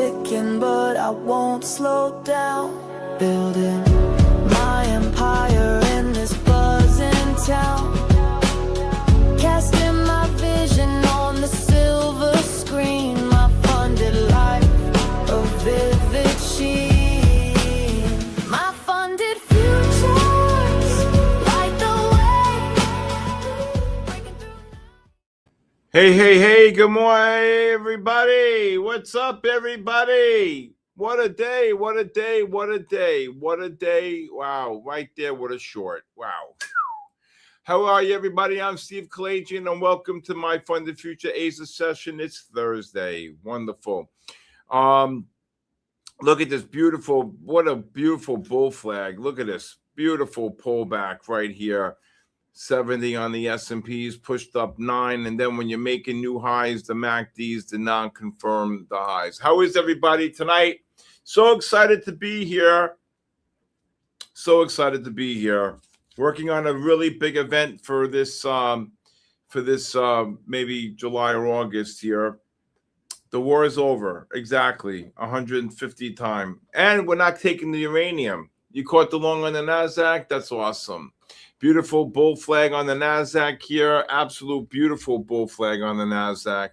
ticking, but I won't slow down. Building my empire in this buzzing town. Casting my vision on the silver screen. My funded life, a vivid sheen. My funded futures, light the way. Hey, good morning, everybody. What's up, everybody? What a day, what a day, what a day, what a day. Wow, right there, what a short. Wow. How are you, everybody? I'm Steve Kalayjian, and welcome to my Funded Future Asia session. It's Thursday. Wonderful. Look at this beautiful, what a beautiful bull flag. Look at this beautiful pullback right here. 70 on the S&Ps, pushed up 9, and then when you're making new highs, the MACDs did not confirm the highs. How is everybody tonight? So excited to be here. So excited to be here. Working on a really big event for this maybe July or August here. The war is over. Exactly. 150 time. And we're not taking the uranium. You caught the long on the NASDAQ? That's awesome. Beautiful bull flag on the NASDAQ here. Absolute beautiful bull flag on the NASDAQ.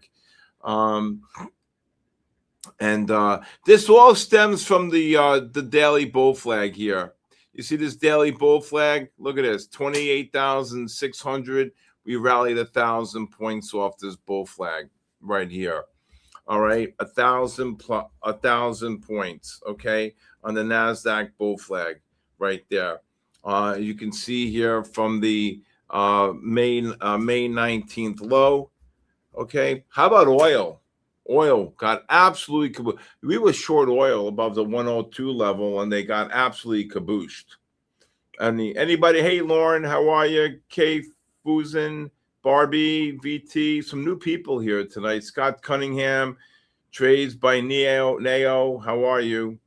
This all stems from the daily bull flag here. You see this daily bull flag? Look at this, 28,600. We rallied 1,000 points off this bull flag right here. All right, 1,000 points, okay, on the NASDAQ bull flag right there. You can see here from the May 19th low. Okay, how about oil? Oil got absolutely, we were short oil above the 102 level, and they got absolutely cabooshed. Anybody? Hey, Lauren, how are you? Kay Fusen, Barbie, VT, some new people here tonight. Scott Cunningham, trades by Neo, how are you?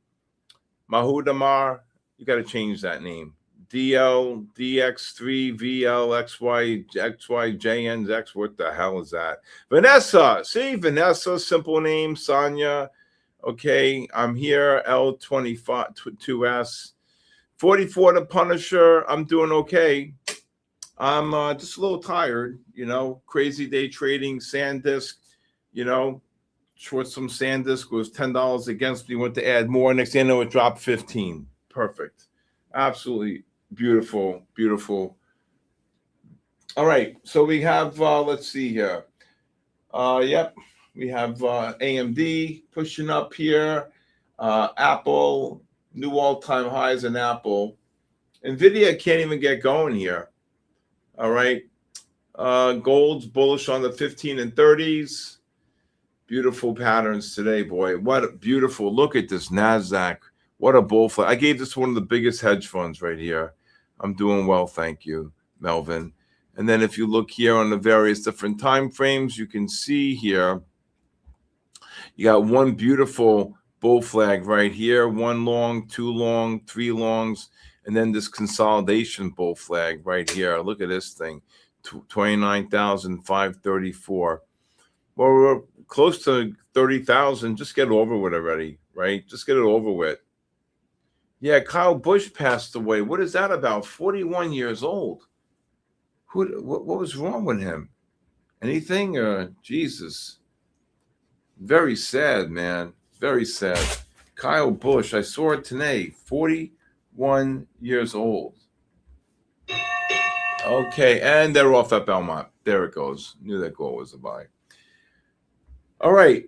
Mahudamar, you got to change that name. DL, DX3, VL, XY, XY, JNX. What the hell is that? Vanessa. See, Vanessa, simple name. Sonia. Okay, I'm here. L25, 2S. 44 the Punisher. I'm doing okay. I'm just a little tired, you know. Crazy day trading, SanDisk, you know. Short some SanDisk was $10 against me. Went to add more. Next thing I know, it dropped 15. Perfect. Absolutely. Beautiful, beautiful. All right, so we have, let's see here. Yep, we have AMD pushing up here. Apple, new all-time highs in Apple. NVIDIA can't even get going here. All right, gold's bullish on the 15 and 30s. Beautiful patterns today, boy. What a beautiful, look at this NASDAQ. What a bull flag. I gave this to one of the biggest hedge funds right here. I'm doing well, thank you, Melvin. And then if you look here on the various different time frames, you can see here, you got one beautiful bull flag right here, one long, two long, three longs, and then this consolidation bull flag right here. Look at this thing, 29,534. Well, we're close to 30,000. Just get it over with already, right? Just get it over with. Yeah, Kyle Busch passed away. What is that about? 41 years old. What was wrong with him? Anything? Jesus. Very sad, man. Very sad. Kyle Busch, I saw it today. 41 years old. Okay, and they're off at Belmont. There it goes. Knew that goal was a buy. All right.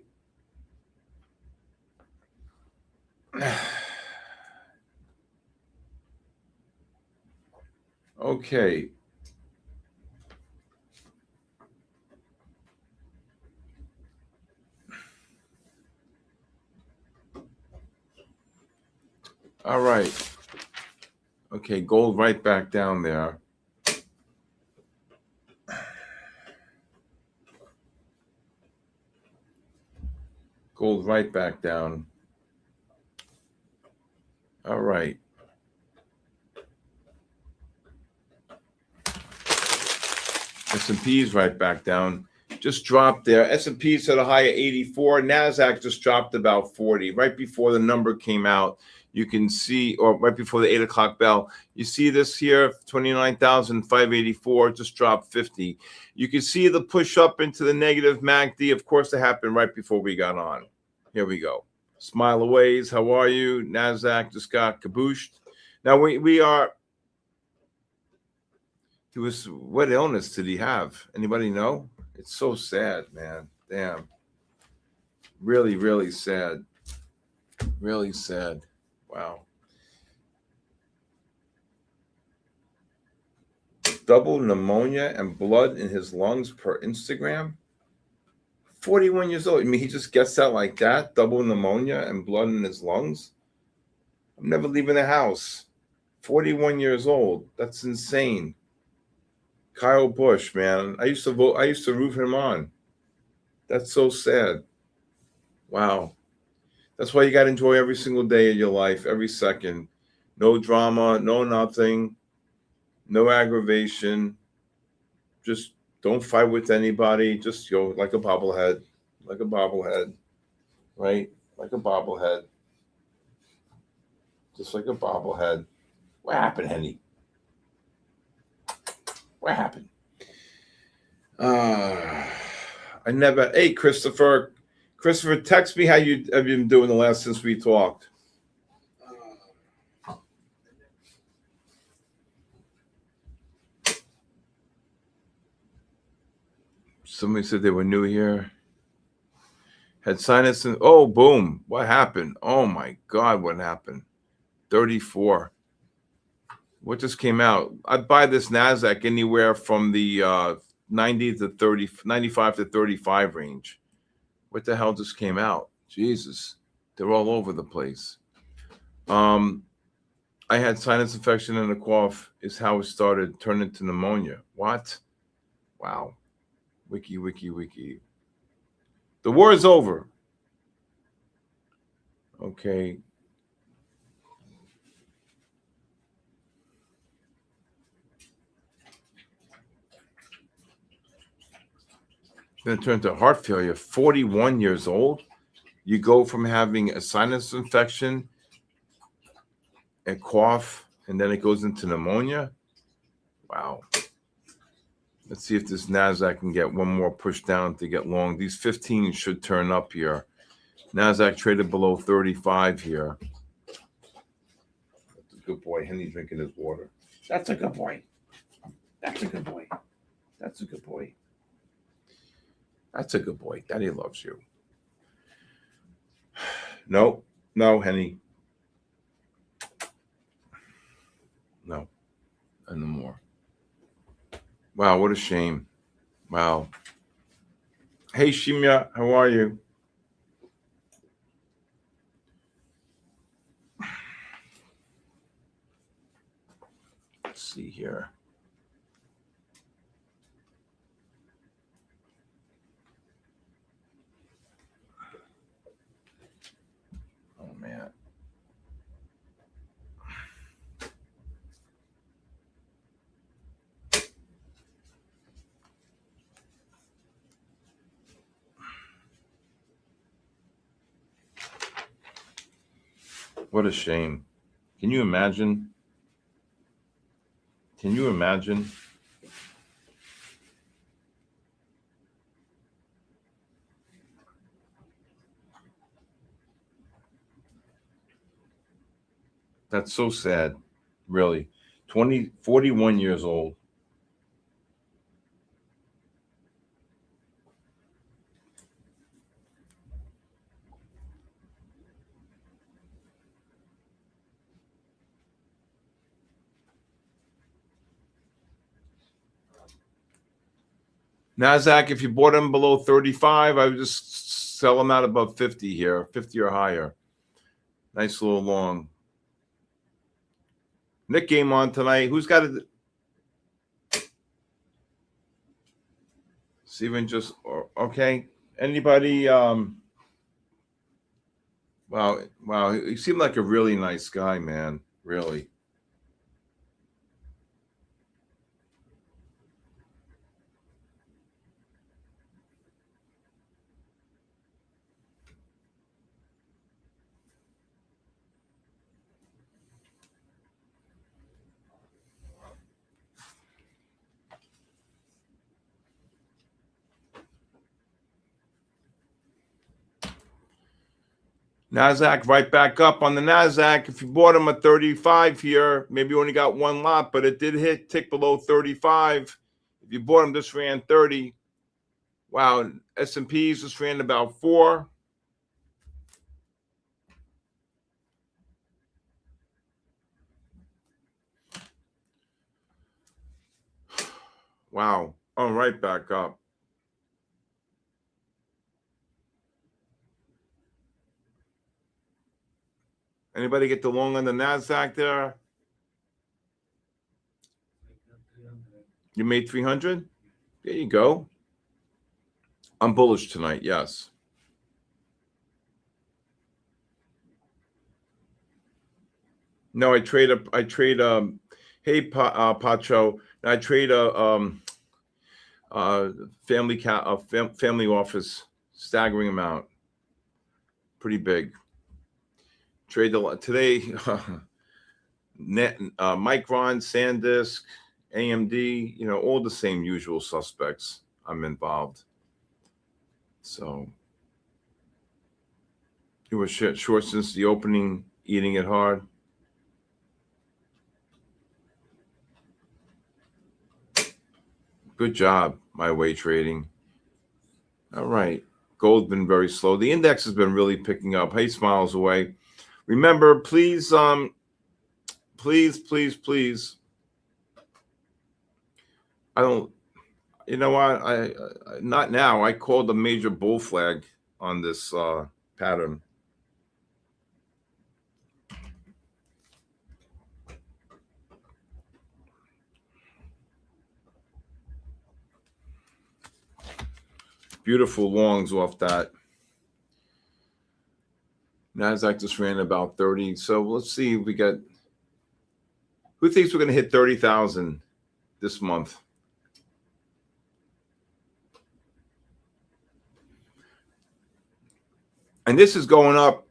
Okay. All right. Okay, gold right back down there. Gold right back down. All right. S&P's right back down. just dropped there. S&P's at a high of 84. NASDAQ just dropped about 40. Right before the number came out, you can see, or right before the 8 o'clock bell, you see this here, 29,584, just dropped 50. You can see the push up into the negative MACD. Of course, it happened right before we got on. Here we go. Smile aways. How are you? NASDAQ just got kabooshed. Now we are. What illness did he have? Anybody know? It's so sad, man. Damn. Really, really sad. Really sad. Wow. Double pneumonia and blood in his lungs per Instagram. 41 years old. I mean, he just gets out like that. Double pneumonia and blood in his lungs. I'm never leaving the house. 41 years old. That's insane. Kyle Busch, man. I used to root him on. That's so sad. Wow. That's why you got to enjoy every single day of your life, every second. No drama, no nothing, no aggravation. Just don't fight with anybody. Just go like a bobblehead, right? Like a bobblehead. Just like a bobblehead. What happened, Henny? What happened? Hey, Christopher, text me how you have been doing the last since we talked. Somebody said they were new here. Had sinus and boom. What happened? Oh my God, what happened? 34. What just came out? I'd buy this NASDAQ anywhere from the 90 to 30, 95 to 35 range. What the hell just came out? Jesus, they're all over the place. I had sinus infection and a cough is how it started, turned into pneumonia. What? Wow. Wiki. The war is over. Okay. Then it turned to heart failure. 41 years old. You go from having a sinus infection, a cough, and then it goes into pneumonia. Wow. Let's see if this NASDAQ can get one more push down to get long. These 15 should turn up here. NASDAQ traded below 35 here. That's a good boy. Henny's drinking his water. That's a good boy. That's a good boy. That's a good boy. That's a good boy. Daddy loves you. No, Henny. No more. Wow, what a shame. Wow. Hey, Shimya, how are you? Let's see here. Oh, man. What a shame. Can you imagine? That's so sad, really. 41 years old. NASDAQ, if you bought them below 35, I would just sell them out above 50 here, 50 or higher. Nice little long. Nick game on tonight. Who's got it? Steven just, okay. Anybody? Wow. He seemed like a really nice guy, man. Really. NASDAQ right back up on the NASDAQ. If you bought them at 35 here, maybe you only got one lot, but it did tick below 35. If you bought them, just ran 30. Wow, S&Ps just ran about 4. Wow, oh, right back up. Anybody get the long on the NASDAQ there? You made 300? There you go. I'm bullish tonight, yes. No, I trade hey Pacho, I trade family office, staggering amount, pretty big. Trade today, Micron, SanDisk, AMD, you know, all the same usual suspects. I'm involved. So it was short since the opening, eating it hard. Good job, my way trading. All right. Gold's been very slow. The index has been really picking up. Hey, Smiles Away. Remember, please, please. I don't, you know what? I not now. I called a major bull flag on this pattern. Beautiful longs off that. NASDAQ just ran about 30. So let's see if we get, who thinks we're going to hit 30,000 this month? And this is going up.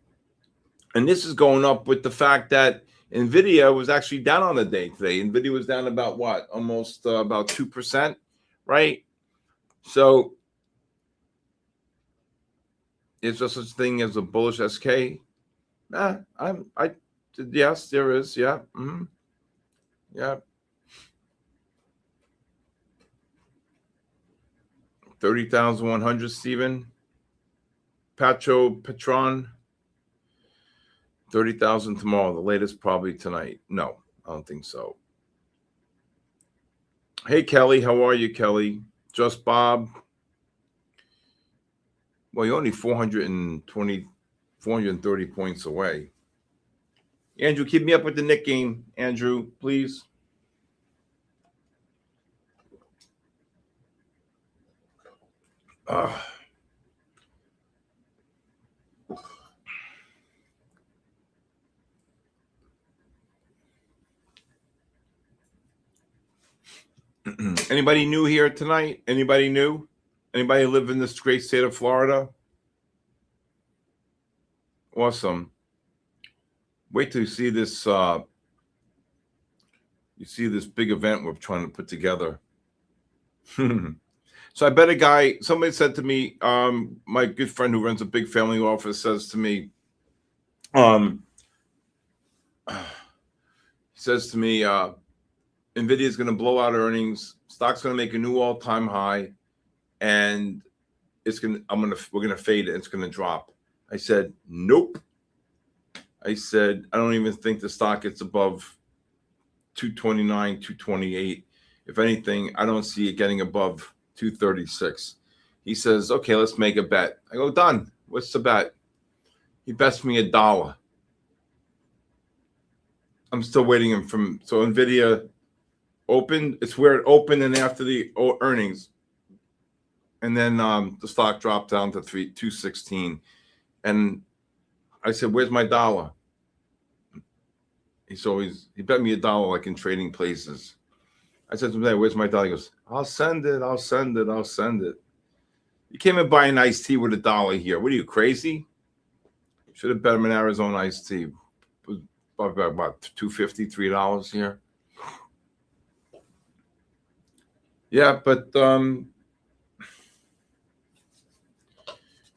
And this is going up with the fact that NVIDIA was actually down on the day today. NVIDIA was down about what? Almost about 2%, right? So is there such thing as a bullish SK? Yes, there is. Yeah. Mm-hmm. Yeah. 30,100, Stephen. Patron. 30,000 tomorrow. The latest probably tonight. No, I don't think so. Hey, Kelly. How are you, Kelly? Just Bob. Well, you're only 430 points away. Andrew, keep me up with the Nick game, Andrew, please. Anybody new here tonight? Anybody new? Anybody live in this great state of Florida? Awesome. Wait till you see this. You see this big event we're trying to put together. So I bet a guy. Somebody said to me, my good friend who runs a big family office says to me, NVIDIA is going to blow out earnings. Stock's going to make a new all-time high, and we're going to fade it. It's going to drop. I said, nope. I said, I don't even think the stock gets above 229, 228. If anything, I don't see it getting above 236. He says, okay, let's make a bet. I go, done. What's the bet? He bets me $1. I'm still waiting from, so NVIDIA opened. It's where it opened and after the earnings. And then the stock dropped down to 216. And I said, where's my dollar? He bet me $1 like in trading places. I said to him, where's my dollar? He goes, I'll send it. You can't even buy an iced tea with $1 here. What are you, crazy? Should have bet him an Arizona iced tea. It was about $2.50, $3 here. Yeah, but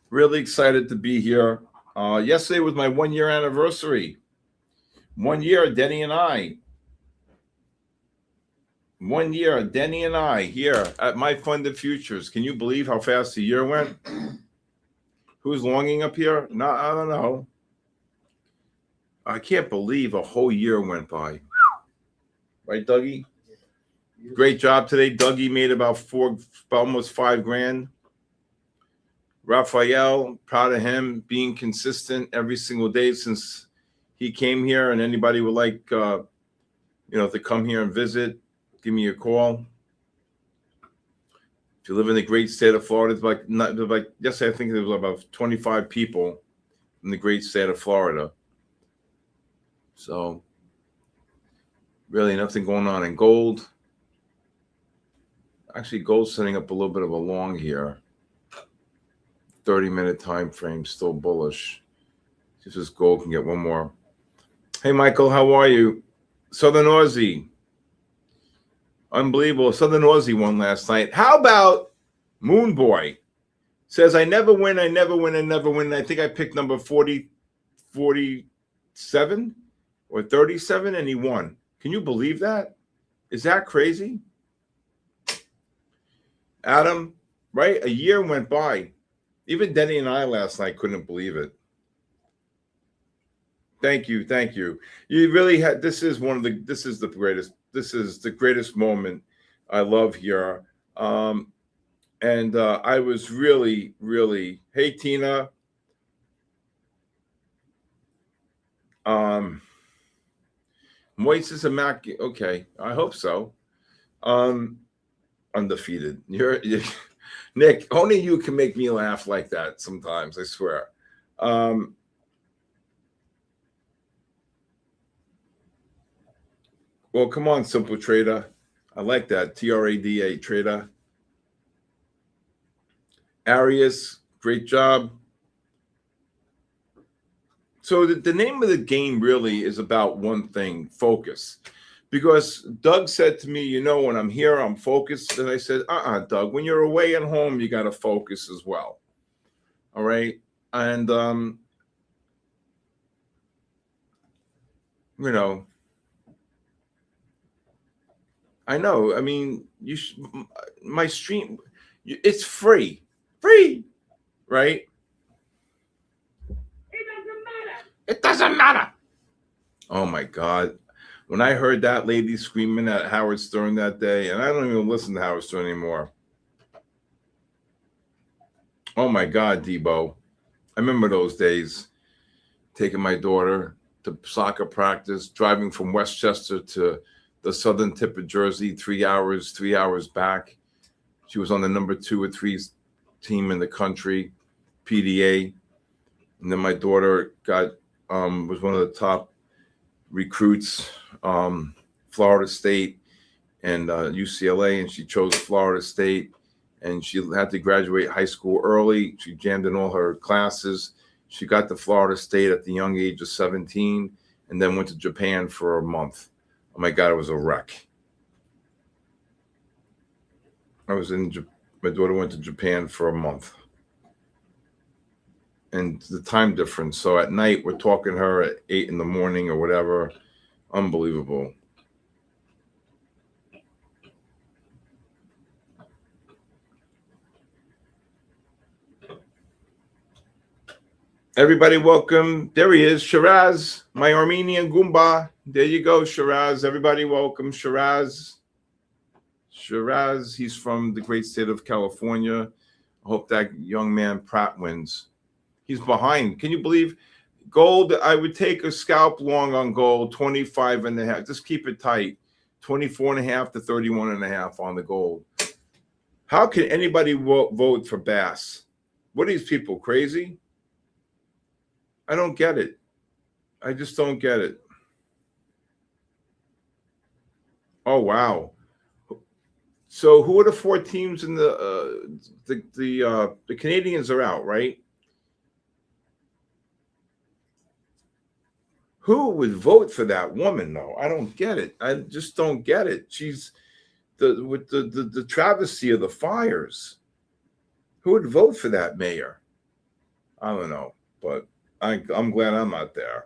really excited to be here. Yesterday was my 1 year anniversary. 1 year, Denny and I. 1 year, Denny and I here at MyFundedFutures. Can you believe how fast the year went? Who's longing up here? No, I don't know. I can't believe a whole year went by. Right, Dougie? Great job today. Dougie made about almost $5,000. Raphael, proud of him being consistent every single day since he came here. And anybody would like, to come here and visit, give me a call. If you live in the great state of Florida, it's yesterday I think there was about 25 people in the great state of Florida. So really nothing going on in gold. Actually, gold's setting up a little bit of a long here. 30-minute time frame, still bullish. See if this gold can get one more. Hey, Michael, how are you? Southern Aussie. Unbelievable. Southern Aussie won last night. How about Moon Boy? Says, I never win, I never win, I never win. I think I picked number 47 or 37, and he won. Can you believe that? Is that crazy? Adam, right? A year went by. Even Denny and I last night couldn't believe it. Thank you, thank you. You really had. This is the greatest. This is the greatest moment I love here. And I was really, really. Hey, Tina. Moises Amaki. Okay, I hope so. Undefeated. You're Nick. Only you can make me laugh like that sometimes. I swear. Well, come on, Simple Trader. I like that. TRADA Trader. Arius, great job. So the name of the game really is about one thing, focus. Because Doug said to me, when I'm here, I'm focused. And I said, Doug, when you're away at home, you got to focus as well. All right. And, I know. I mean, my stream, it's free, right? It doesn't matter. Oh my God. When I heard that lady screaming at Howard Stern that day, and I don't even listen to Howard Stern anymore. Oh my God, Debo. I remember those days, taking my daughter to soccer practice, driving from Westchester to the southern tip of Jersey, 3 hours back. She was on the number 2 or 3 team in the country, PDA. And then my daughter was one of the top recruits, Florida State and UCLA, and she chose Florida State, and she had to graduate high school early. She jammed in all her classes. She got to Florida State at the young age of 17 and then went to Japan for a month. Oh my God, it was a wreck. My daughter went to Japan for a month. And the time difference. So at night, we're talking to her at 8 in the morning or whatever. Unbelievable. Everybody welcome. There he is, Shiraz, my Armenian Goomba. There you go, Shiraz. Everybody welcome Shiraz. Shiraz, he's from the great state of California. I hope that young man Pratt wins. He's behind. Can you believe gold? I would take a scalp long on gold, 25.5. Just keep it tight. 24.5 to 31.5 on the gold. How can anybody vote for Bass? What are these people, crazy? I don't get it. I just don't get it. Oh, wow. So who are the 4 teams in the Canadians are out, right? Who would vote for that woman, though? I don't get it. I just don't get it. She's with the travesty of the fires. Who would vote for that mayor? I don't know, but I'm glad I'm not there.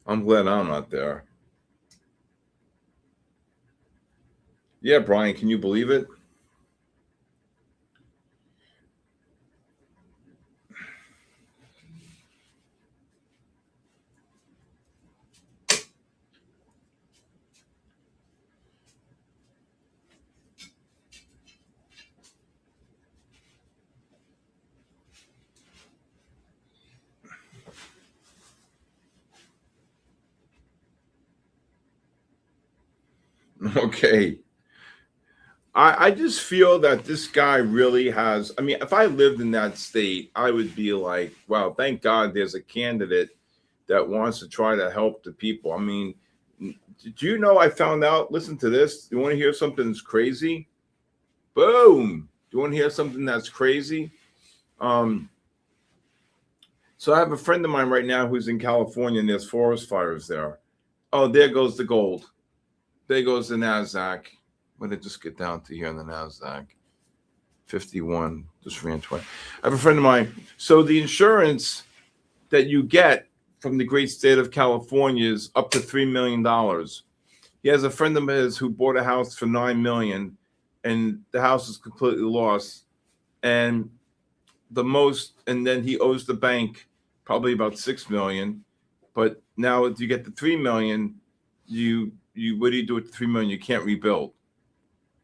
I'm glad I'm not there. Yeah, Brian, can you believe it? Okay. I just feel that this guy really has. I mean, if I lived in that state, I would be like, wow, thank God there's a candidate that wants to try to help the people. I mean, did you know I found out? Listen to this. Do you want to hear something that's crazy? Boom. Do you want to hear something that's crazy? So I have a friend of mine right now who's in California, and there's forest fires there. Oh, there goes the gold. There goes the NASDAQ. When did it just get down to here on the NASDAQ? 51, just ran 20. I have a friend of mine. So the insurance that you get from the great state of California is up to $3 million. He has a friend of his who bought a house for $9 million, and the house is completely lost. And then he owes the bank probably about $6 million. But now if you get the $3 million, you what do you do with the $3 million? You can't rebuild.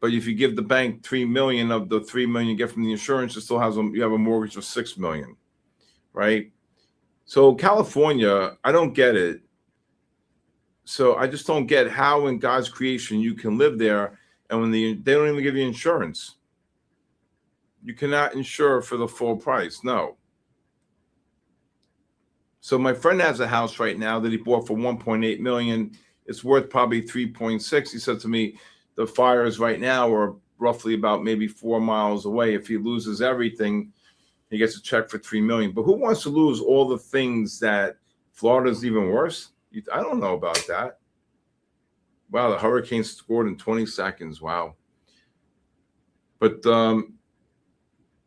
But if you give the bank $3 million of the $3 million you get from the insurance, you have a mortgage of $6 million, right? So California, I don't get it. So I just don't get how in God's creation you can live there, and when they don't even give you insurance. You cannot insure for the full price. No. So my friend has a house right now that he bought for 1.8 million. It's worth probably 3.6. He said to me, the fires right now are roughly about maybe 4 miles away. If he loses everything, he gets a check for 3 million. But who wants to lose all the things that Florida's even worse? I don't know about that. Wow, the hurricane scored in 20 seconds. Wow. But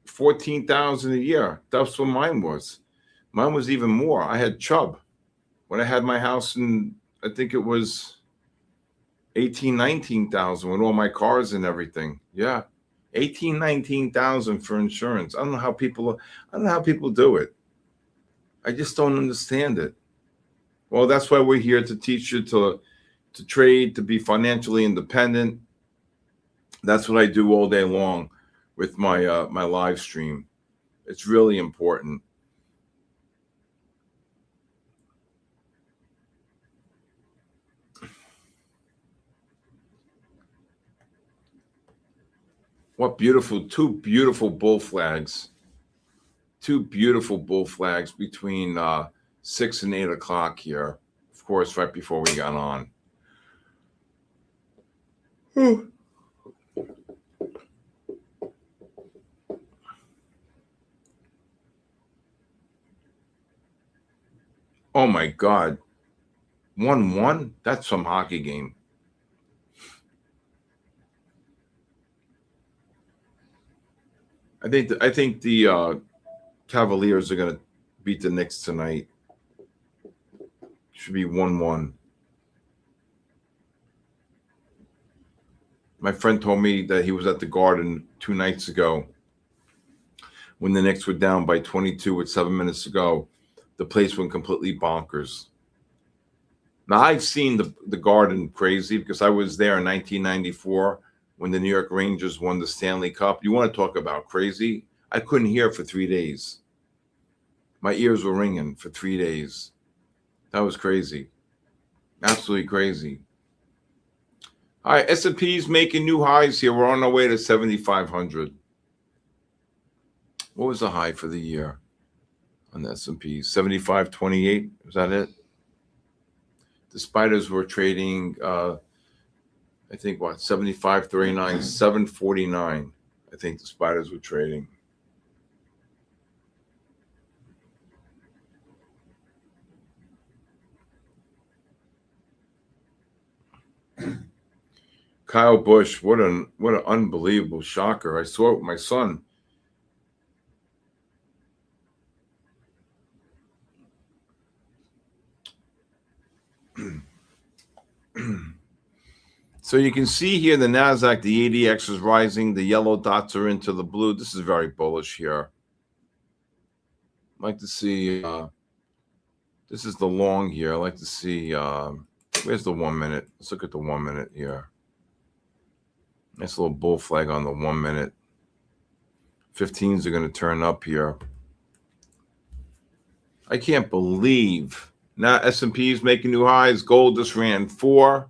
14,000 a year. That's what mine was. Mine was even more. I had Chubb when I had my house in, I think it was 19,000 with all my cars and everything. Yeah. 19,000 for insurance. I don't know how people do it. I just don't understand it. Well, that's why we're here to teach you to trade, to be financially independent. That's what I do all day long with my my live stream. It's really important. What beautiful, two beautiful bull flags. Two beautiful bull flags between 6 and 8 o'clock here. Of course, right before we got on. Oh my God. 1-1? That's some hockey game. I think the Cavaliers are going to beat the Knicks tonight. Should be 1-1. My friend told me that he was at the Garden 2 nights ago when the Knicks were down by 22 with 7 minutes to go. The place went completely bonkers. Now, I've seen the Garden crazy because I was there in 1994 when the New York Rangers won the Stanley Cup. You want to talk about crazy? I couldn't hear for 3 days. My ears were ringing for 3 days. That was crazy. Absolutely crazy. All right, S&P's making new highs here. We're on our way to 7,500. What was the high for the year on the S&P? 75.28. Was that it? The spiders were trading, I think, 75.39, 749. I think the spiders were trading. Kyle Busch, what an unbelievable shocker. I saw it with my son. So you can see here the NASDAQ, the ADX is rising. The yellow dots are into the blue. This is very bullish here. I'd like to see, this is the long here. I'd like to see, where's the 1 minute? Let's look at the 1 minute here. Nice little bull flag on the 1 minute. 15s are going to turn up here. I can't believe. Now S&P is making new highs. Gold just ran 4.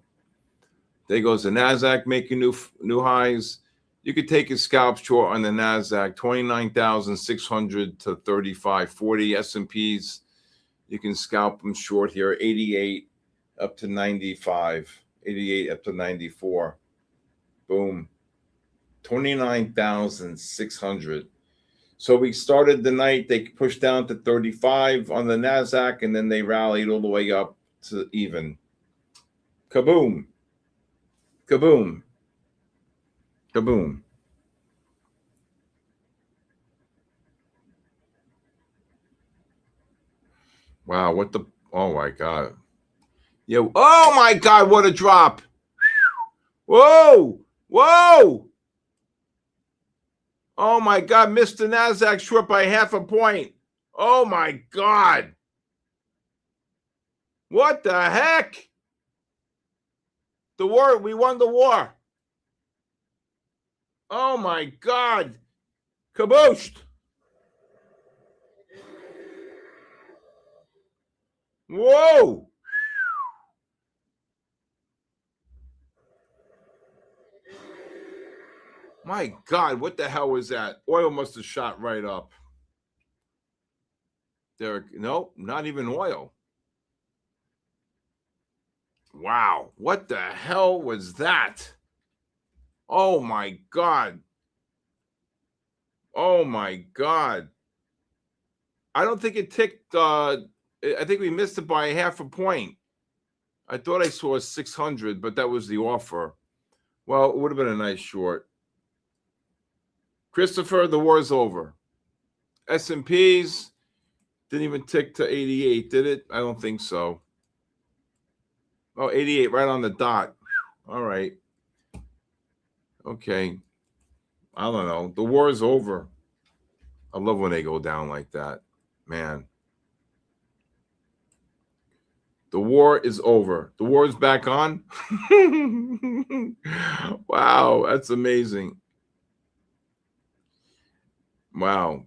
There goes the NASDAQ making new highs. You could take a scalp short on the NASDAQ, 29,600 to 35.40. S&Ps, you can scalp them short here, 88 up to 95, 88 up to 94. Boom, 29,600. So we started the night, they pushed down to 35 on the NASDAQ, and then they rallied all the way up to even. Kaboom. Kaboom. Kaboom. Wow, what the, oh my God. Yeah, oh my God, what a drop. Whoa, whoa. Oh my God, missed the NASDAQ short by 0.5 point. Oh my God. What the heck? The war, we won the war. Oh my God. Kabooshed. Whoa. My God, what the hell was that? Oil must have shot right up. There, nope, not even oil. Wow, what the hell was that? Oh my God. Oh my God. I don't think it ticked, I think we missed it by 0.5 point. I thought I saw 600, but that was the offer. Well, it would have been a nice short. Christopher, the war's over. S&Ps didn't even tick to 88, did it? I don't think so. Oh, 88, right on the dot. All right. Okay. I don't know. The war is over. I love when they go down like that. Man. The war is over. The war is back on. Wow, that's amazing. Wow.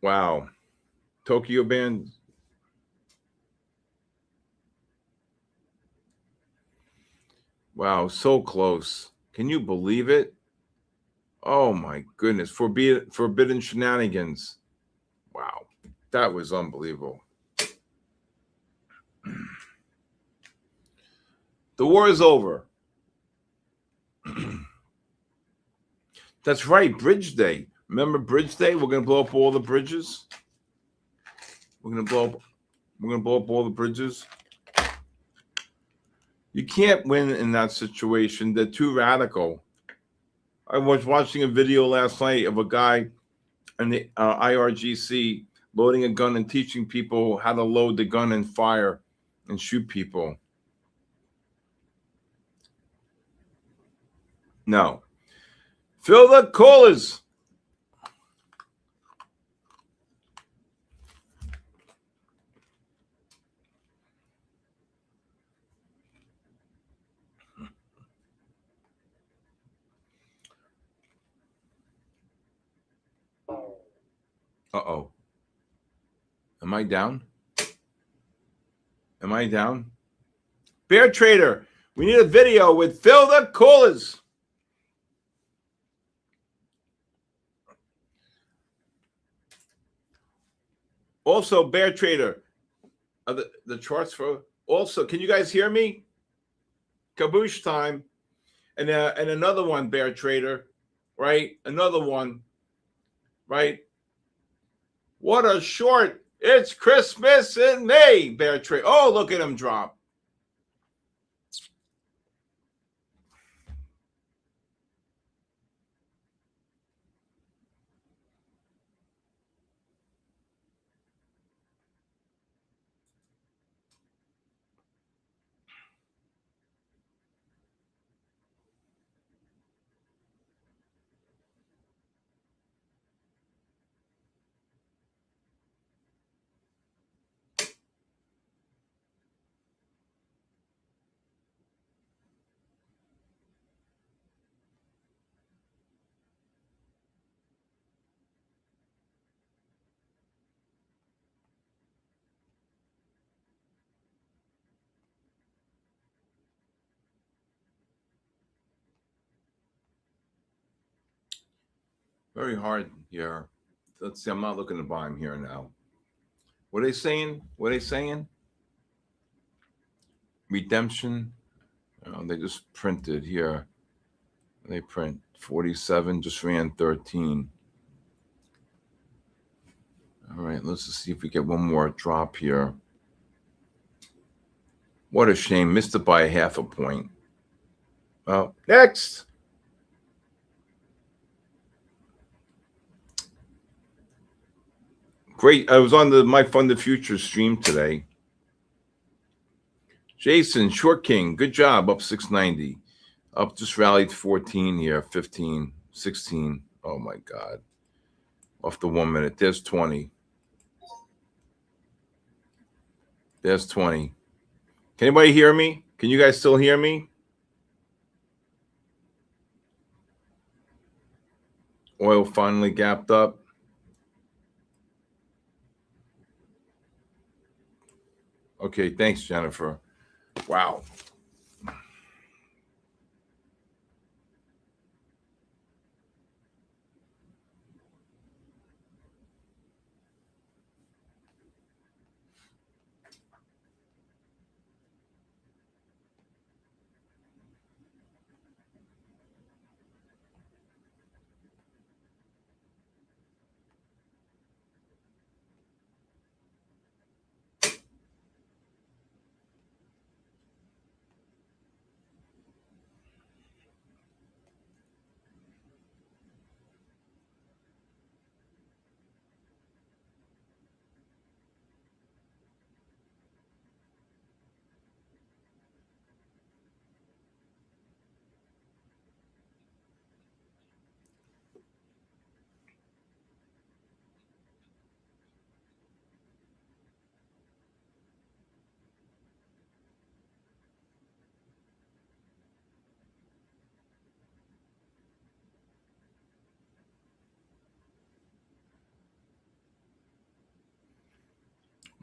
Wow. Tokyo band. Wow, so close. Can you believe it? Oh my goodness. Forbidden shenanigans. Wow. That was unbelievable. The war is over. That's right, Bridge Day. Remember Bridge Day? We're gonna blow up all the bridges. We're gonna blow up all the bridges. You can't win in that situation. They're too radical. I was watching a video last night of a guy in the IRGC loading a gun and teaching people how to load the gun and fire and shoot people. No. Fill the coolers. Uh-oh. Am I down? Am I down? Bear Trader, we need a video with Fill the Coolers. Also, Bear Trader, the charts for, also, can you guys hear me? Kaboosh time. And another one, Bear Trader, right? Another one, right? What a short. It's Christmas in May, Bear Trader. Oh, look at him drop. Very hard here. Let's see. I'm not looking to buy them here now. What are they saying? What are they saying? Redemption. They just printed here. They print 47, just ran 13. All right, let's just see if we get one more drop here. What a shame. Missed it by a half a point. Well, next. Great. I was on the MyFundedFutures stream today. Jason, Short King, good job. Up 690. Up, just rallied 14 here, 15, 16. Oh, my God. Off the 1 minute. There's 20. There's 20. Can anybody hear me? Can you guys still hear me? Oil finally gapped up. Okay, thanks, Jennifer. Wow.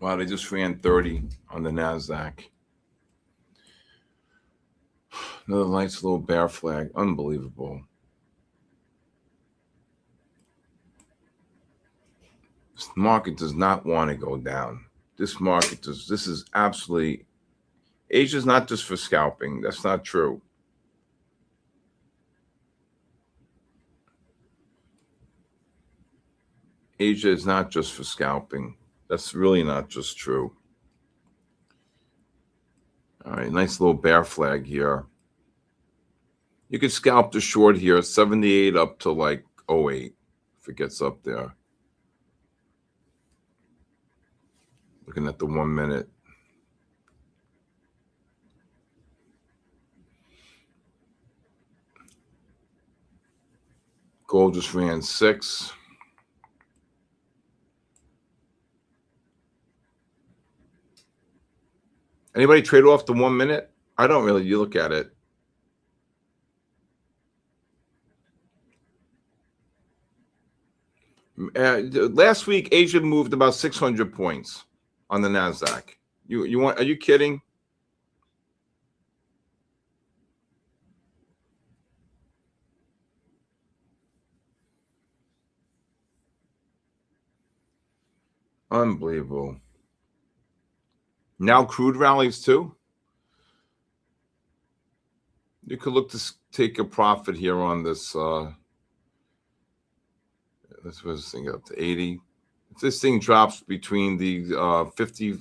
Wow, they just ran 30 on the NASDAQ. Another nice little bear flag. Unbelievable. This market does not want to go down. This market does. This is absolutely. Asia's not just for scalping. That's not true. Asia is not just for scalping. That's really not just true. All right, nice little bear flag here. You could scalp the short here, 78 up to like 08 if it gets up there. Looking at the 1 minute. Gold just ran 6. Anybody trade off the 1 minute? I don't really. You look at it. Last week, Asia moved about 600 points on the NASDAQ. You want? Are you kidding? Unbelievable. Now crude rallies too. You could look to take a profit here on this. This was thing up to 80. If this thing drops between the 50,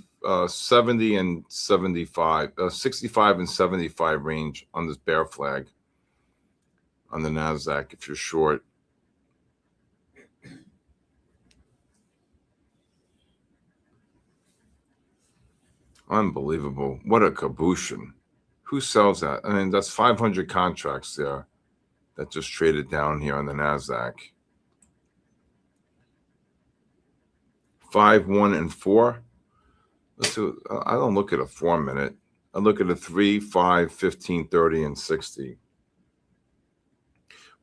70 and 75, 65 and 75 range on this bear flag on the NASDAQ, if you're short. Unbelievable. What a caboose. Who sells that? I mean, that's 500 contracts there that just traded down here on the NASDAQ. 5, 1, and 4. Let's see. I don't look at a 4 minute. I look at a 3, 5, 15, 30, and 60.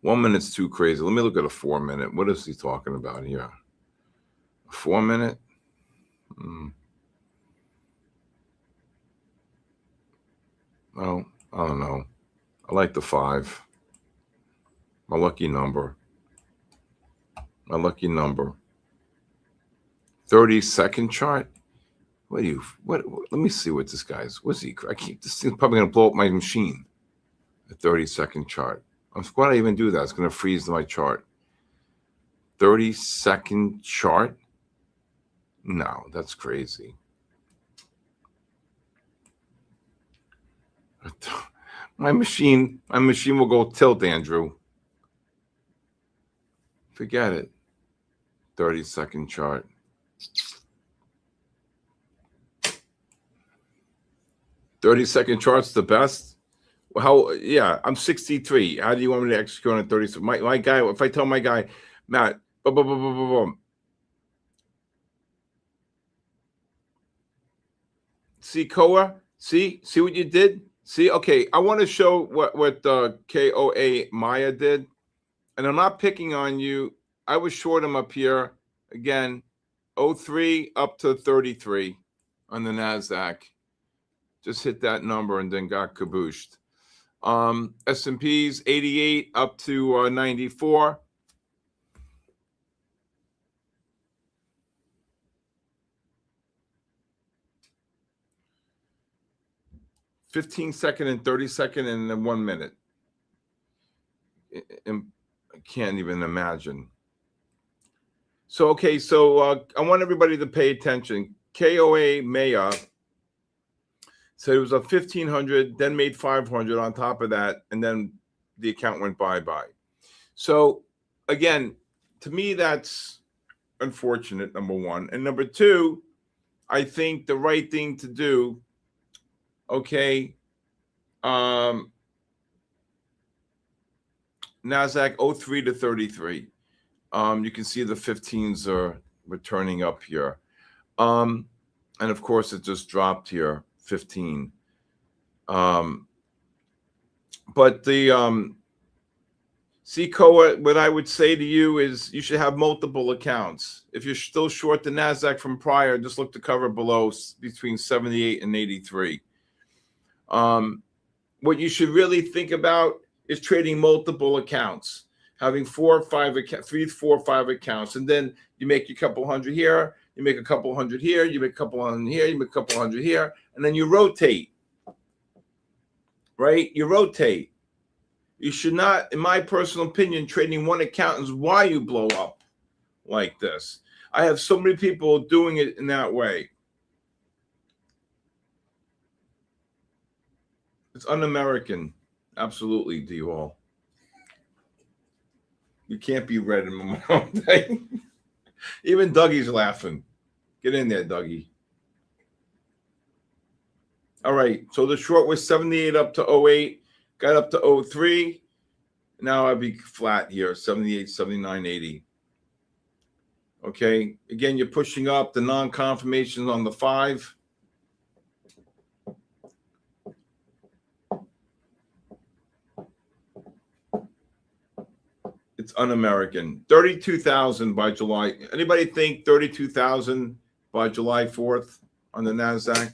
1 minute's too crazy. Let me look at a 4 minute. What is he talking about here? A 4 minute? Oh, I don't know. I like the 5. My lucky number. My lucky number. 30-second chart. What? Let me see what this guy's. What's he? This thing's probably gonna blow up my machine. A 30-second chart. Why did I even do that? It's gonna freeze my chart. 30-second chart. No, that's crazy. My machine will go tilt, Andrew. Forget it. 30-second chart. "30-second chart's the best." How? Yeah, I'm 63. How do you want me to execute on a 30? My guy, if I tell my guy, Matt, boom, boom, boom, boom, boom, boom. See, Koa? See what you did? See, okay, I want to show what KOA Maya did. And I'm not picking on you. I was short him up here. Again, 03 up to 33 on the NASDAQ. Just hit that number and then got kabooshed. S&P's 88 up to 94. "15-second and 30-second and then 1 minute. I can't even imagine. So, okay, so I want everybody to pay attention. KOA Maya said it was a 1,500, then made 500 on top of that, and then the account went bye-bye. So, again, to me, that's unfortunate, number one. And number two, I think the right thing to do, okay, NASDAQ 03 to 33. You can see the 15s are returning up here. And of course, it just dropped here, 15. But the see, Koa, what I would say to you is you should have multiple accounts. If you're still short the NASDAQ from prior, just look to cover below between 78 and 83. What you should really think about is trading multiple accounts, having 4 or 5 accounts, 3, 4, 5 accounts, and then you make a couple hundred here, you make a couple hundred here, you make a couple hundred here, you make a couple hundred here, and then you rotate. Right? You rotate. You should not, in my personal opinion, trading one account is why you blow up like this. I have so many people doing it in that way. It's un-American. Absolutely, D-Wall. You can't be red in Memorial Day. Even Dougie's laughing. Get in there, Dougie. All right, so the short was 78 up to 08, got up to 03. Now I'd be flat here, 78, 79, 80. Okay, again, you're pushing up the non-confirmations on the 5. It's un-American. 32,000 by July. Anybody think 32,000 by July 4th on the NASDAQ?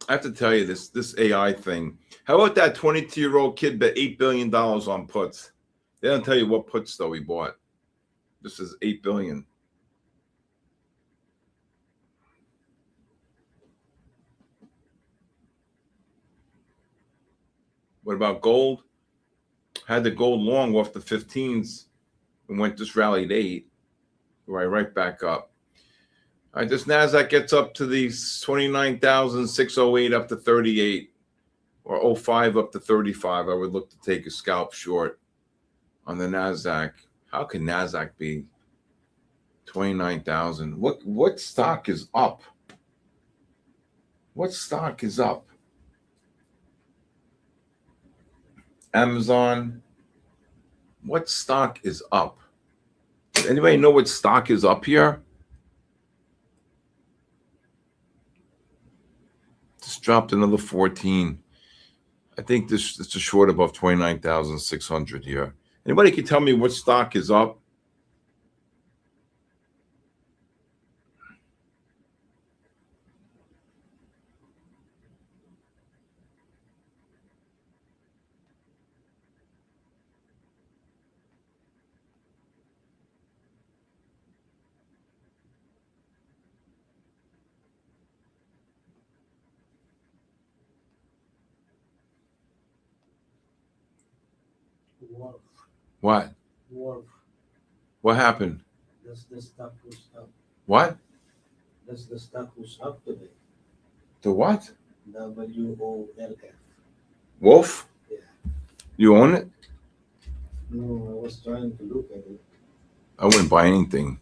I have to tell you this AI thing. How about that 22-year-old kid bet $8 billion on puts? They don't tell you what puts though he bought. This is $8 billion. What about gold? Had the gold long off the 15s and went just rallied 8. Right back up. All right, this NASDAQ gets up to these 29,608 up to 38 or 05 up to 35. I would look to take a scalp short on the NASDAQ. How can NASDAQ be 29,000? What stock is up? What stock is up? Amazon. What stock is up? Does anybody know what stock is up here? Just dropped another 14. I think this is a short above 29,600 here. Anybody can tell me what stock is up? Wolf. What? Wolf. What happened? That's the stock was up. What? That's the stock was up today. The what? WOLF. Wolf? Yeah. You own it? No, I was trying to look at it. I wouldn't buy anything.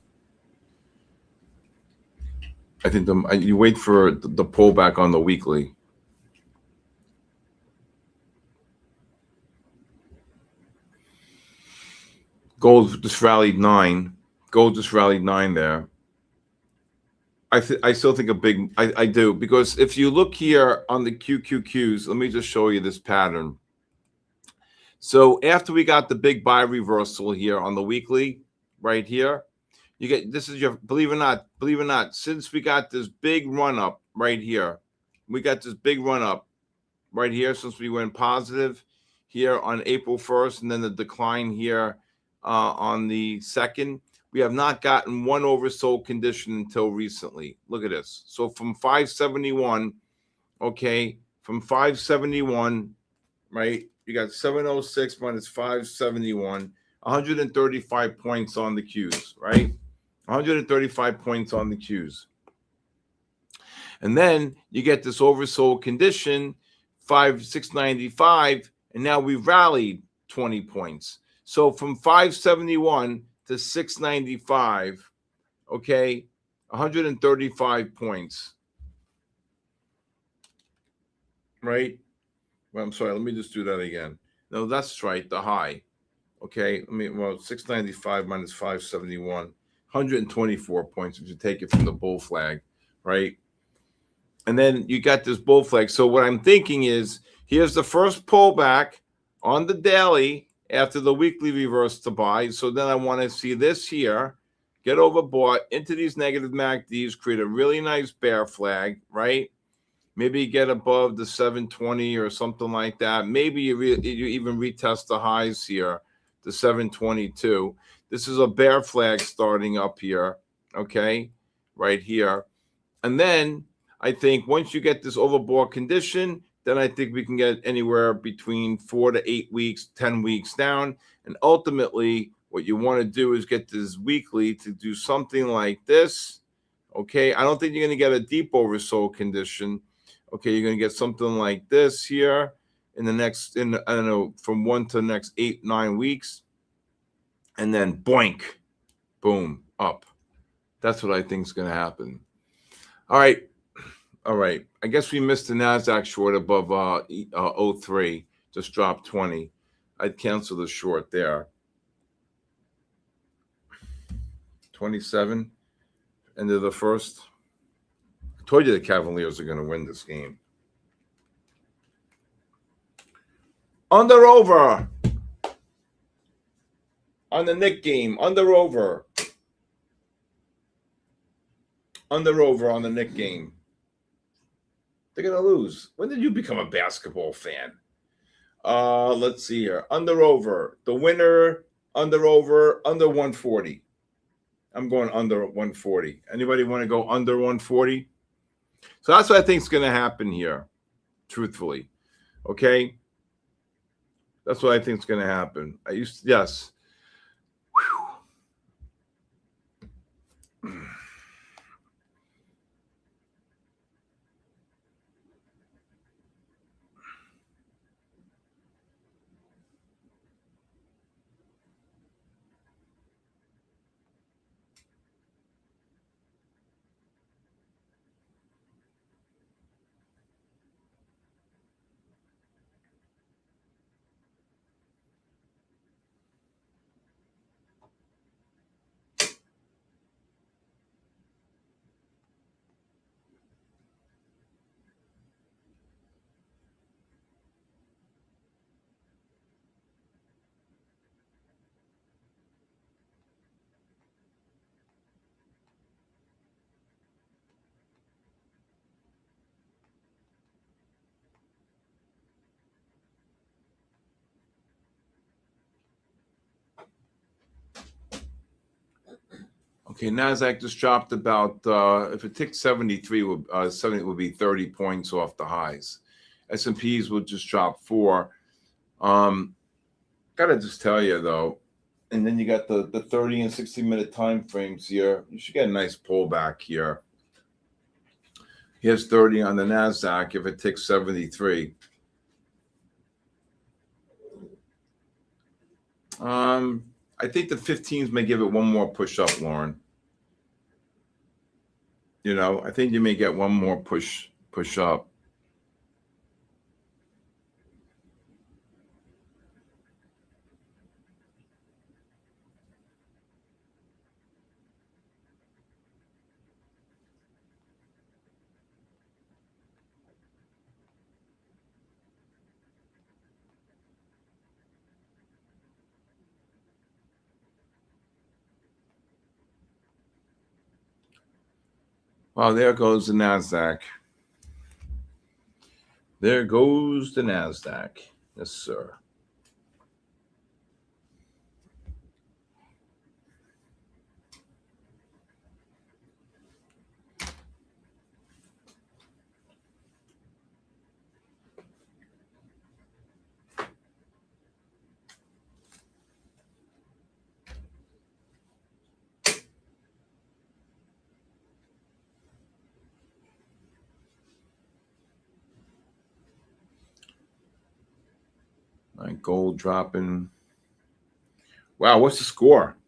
I think you wait for the pullback on the weekly. Gold just rallied 9. Gold just rallied 9 there. I still think I do, because if you look here on the QQQs, let me just show you this pattern. So after we got the big buy reversal here on the weekly, right here, you get, this is your, believe it or not, since we got this big run up right here, we got this big run up right here since we went positive here on April 1st, and then the decline here on the 2nd. We have not gotten one oversold condition until recently. Look at this. So from 571, okay, from 571, right, you got 706 minus 571, 135 points on the Qs, right? 135 points on the Qs. And then you get this oversold condition, 695, and now we've rallied 20 points. So from 571 to 695, okay, 135 points, right? Well, I'm sorry, let me just do that again. No, that's right, the high. Okay, I mean, well, 695 minus 571, 124 points if you take it from the bull flag, right? And then you got this bull flag. So what I'm thinking is, here's the first pullback on the daily after the weekly reverse to buy. So then I want to see this here, get overbought into these negative MACDs, create a really nice bear flag, right? Maybe get above the 720 or something like that. Maybe you even retest the highs here, the 722. This is a bear flag starting up here, okay, right here. And then I think once you get this overbought condition, then I think we can get anywhere between 4 to 8 weeks, 10 weeks down. And ultimately, what you want to do is get this weekly to do something like this, okay? I don't think you're going to get a deep oversold condition. Okay, you're going to get something like this here in the next, I don't know, from 1 to the next 8, 9 weeks. And then boink, boom, up. That's what I think is going to happen. All right. All right. I guess we missed the NASDAQ short above 03. Just dropped 20. I'd cancel the short there. 27. End of the first. I told you the Cavaliers are going to win this game. Under over. On the Nick game. Under over. Under over on the Nick game. They're going to lose. When did you become a basketball fan? Let's see here. Under over. The winner, under over, under 140. I'm going under 140. Anybody want to go under 140? So that's what I think is going to happen here, truthfully. Okay? That's what I think is going to happen. Yes. Whew. Okay, NASDAQ just dropped about, if it ticked 73, 70 would be 30 points off the highs. S&Ps will just drop 4. Gotta just tell you though, and then you got the 30 and 60-minute time frames here. You should get a nice pullback here. Here's 30 on the NASDAQ if it takes 73. I think the 15s may give it one more push up, Lauren. You know, I think you may get one more push up. Well, there goes the NASDAQ. There goes the NASDAQ. Yes, sir. All right, gold dropping. Wow, what's the score?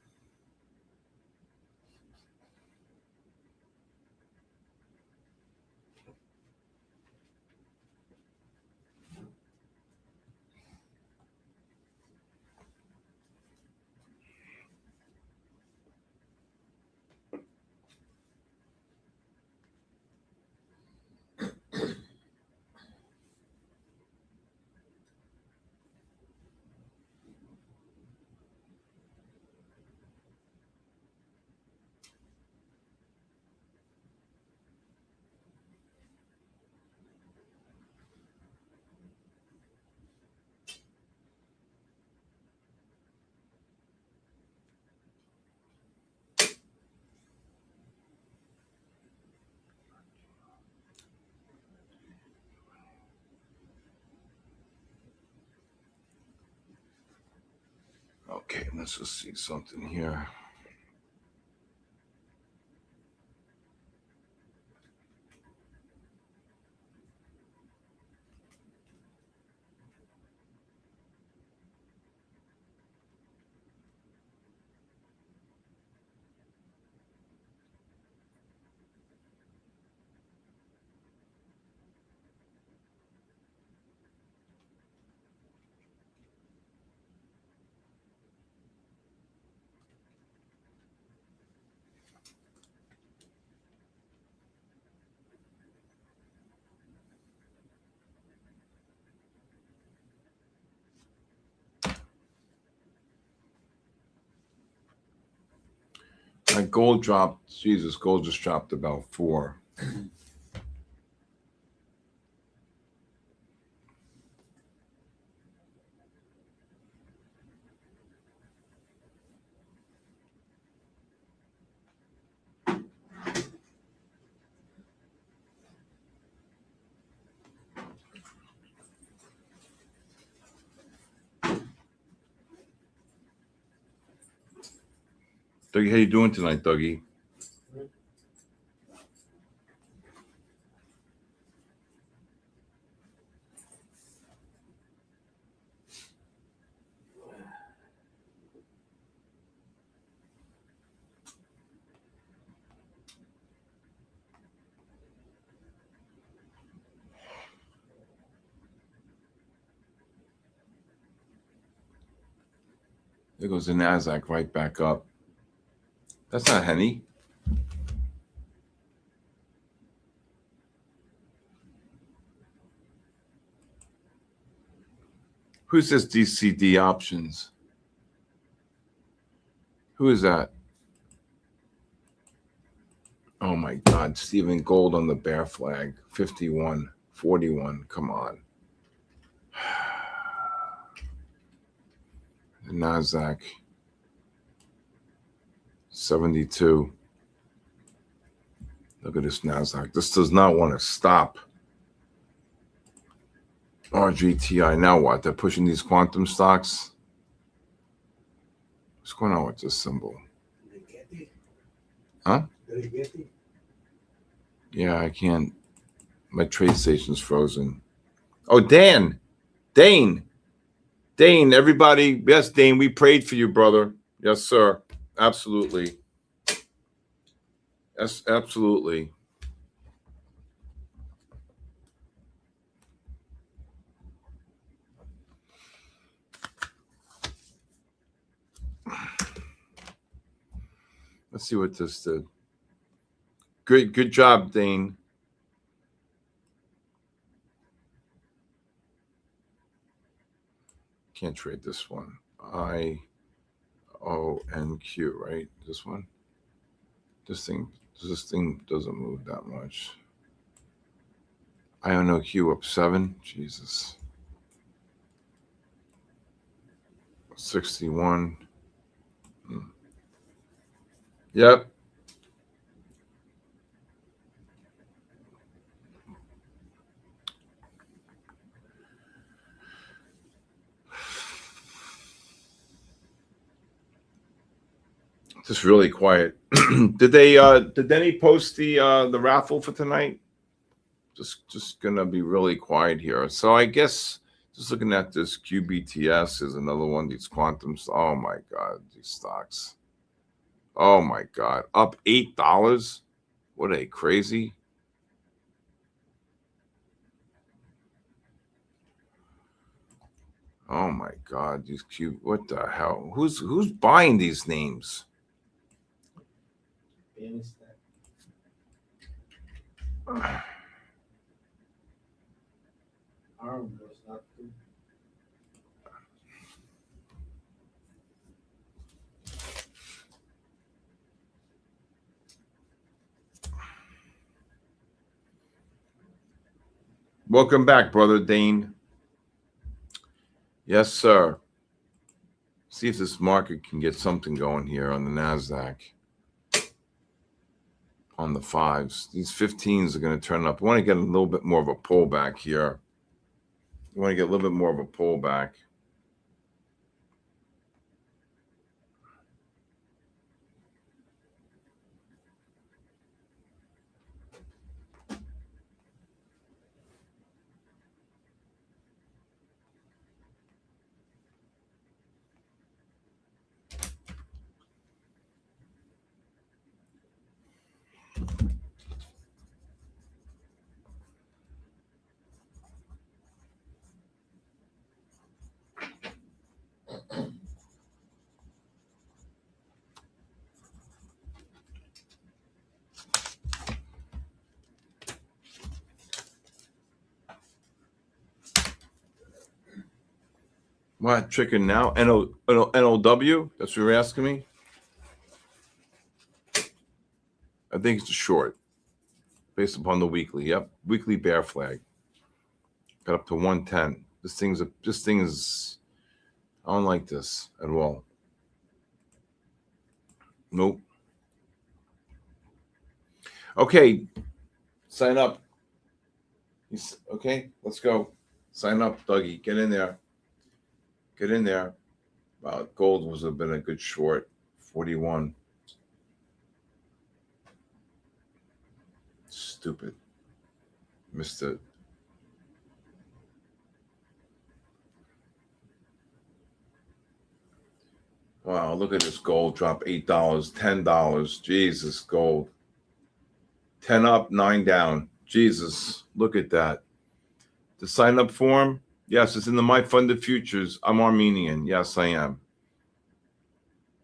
Okay, let's just see something here. Like gold dropped, Jesus, gold just dropped about 4. Dougie, how you doing tonight, Dougie? There goes the NASDAQ right back up. That's not Henny. Who's this DCD options? Who is that? Oh my God, Stephen Gold on the bear flag. 51, 41, come on. The NASDAQ. 72. Look at this NASDAQ. This does not want to stop. RGTI, now what? They're pushing these quantum stocks. What's going on with this symbol? Huh? Yeah, I can't. My trade station's frozen. Oh, Dane, everybody. Yes, Dane, we prayed for you, brother. Yes, sir. Absolutely. Yes, absolutely. Let's see what this did. Good job, Dane. Can't trade this one. IONQ, right? This one. This thing doesn't move that much. IONQ up 7. Jesus. 61. Yep. Just really quiet. Did any post the raffle for tonight? Just gonna be really quiet here. So I guess just looking at this QBTS is another one. These quantums. Oh my God, these stocks. Oh my God, up $8. What a crazy. Oh my God, these what the hell? Who's buying these names? Welcome back, brother Dane. Yes, sir. See if this market can get something going here on the NASDAQ. On the 5s. These 15s are going to turn up. I want to get a little bit more of a pullback here. You want to get a little bit more of a pullback. What chicken now? NOW? That's what you're asking me? I think it's a short based upon the weekly. Yep. Weekly bear flag. Got up to 110. This thing is I don't like this at all. Nope. Okay. Sign up. Okay, let's go. Sign up, Dougie. Get in there. Get in there. Wow, gold was been a good short. 41. Stupid. Missed it. Wow, look at this gold drop. $8, $10. Jesus, gold. 10 up, 9 down. Jesus, look at that. The sign up form? Yes, it's in the MyFundedFutures. I'm Armenian. Yes, I am.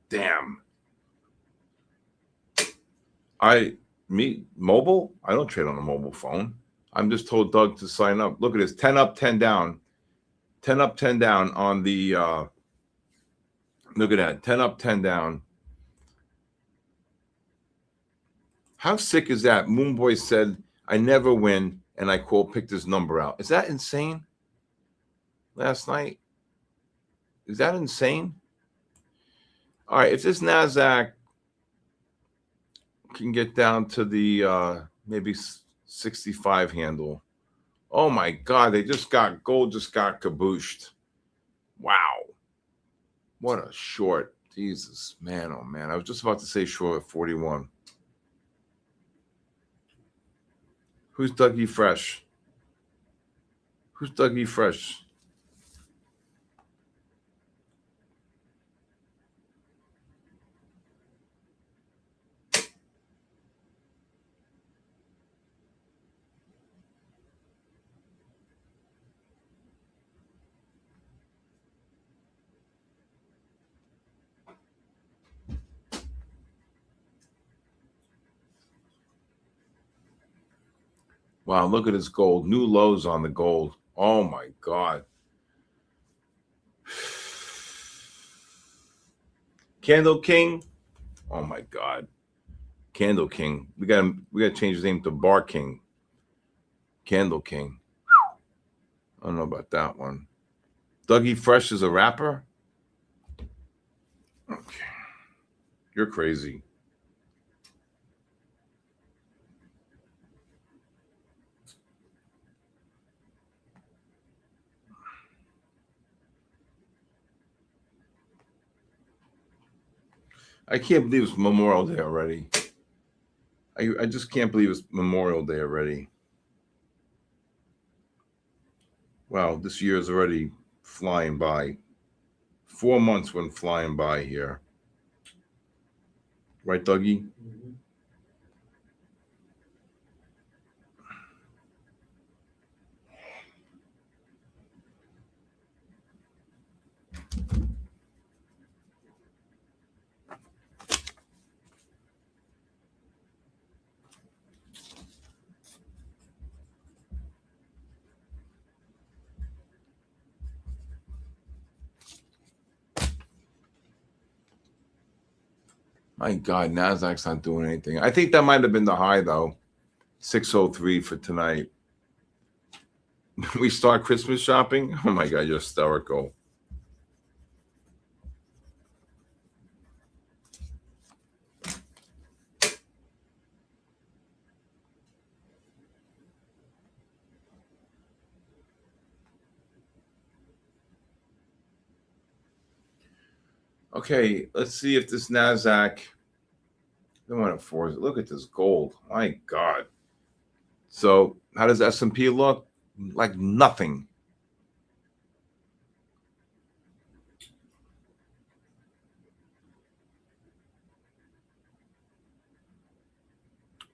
Damn. Mobile? I don't trade on a mobile phone. I'm just told Doug to sign up. Look at this. 10 up, 10 down. 10 up, 10 down on the look at that. 10 up, 10 down. How sick is that? Moonboy said, I never win, and I picked his number out. Is that insane? Last night? Is that insane? All right, if this NASDAQ can get down to the maybe 65 handle. Oh my God, gold just got kabooshed. Wow. What a short. Jesus, man, oh man. I was just about to say short at 41. Who's Dougie Fresh? Who's Dougie Fresh? Wow, look at this gold. New lows on the gold. Oh my God. Candle King. Oh my God. Candle King. We gotta change his name to Bar King. Candle King. I don't know about that one. Dougie Fresh is a rapper? Okay. You're crazy. I can't believe it's Memorial Day already. I just can't believe it's Memorial Day already. Wow, this year is already flying by. 4 months went flying by here. Right, Dougie? Mm-hmm. My God, NASDAQ's not doing anything. I think that might have been the high, though. 603 for tonight. We start Christmas shopping? Oh, my God, you're hysterical. Okay, let's see if this NASDAQ. I don't want to force it. Look at this gold. My God. So how does S&P look? Like nothing.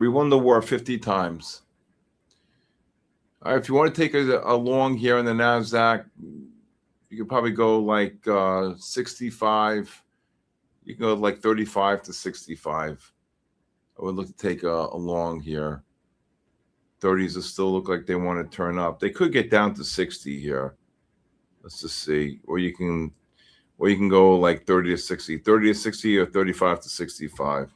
We won the war 50 times. All right, if you want to take a long here in the NASDAQ, you could probably go like 65. You can go like 35 to 65. I would look to take a long here. 30s will still look like they want to turn up. They could get down to 60 here. Let's just see. Or you can go like 30 to 60. 30 to 60 or 35 to 65.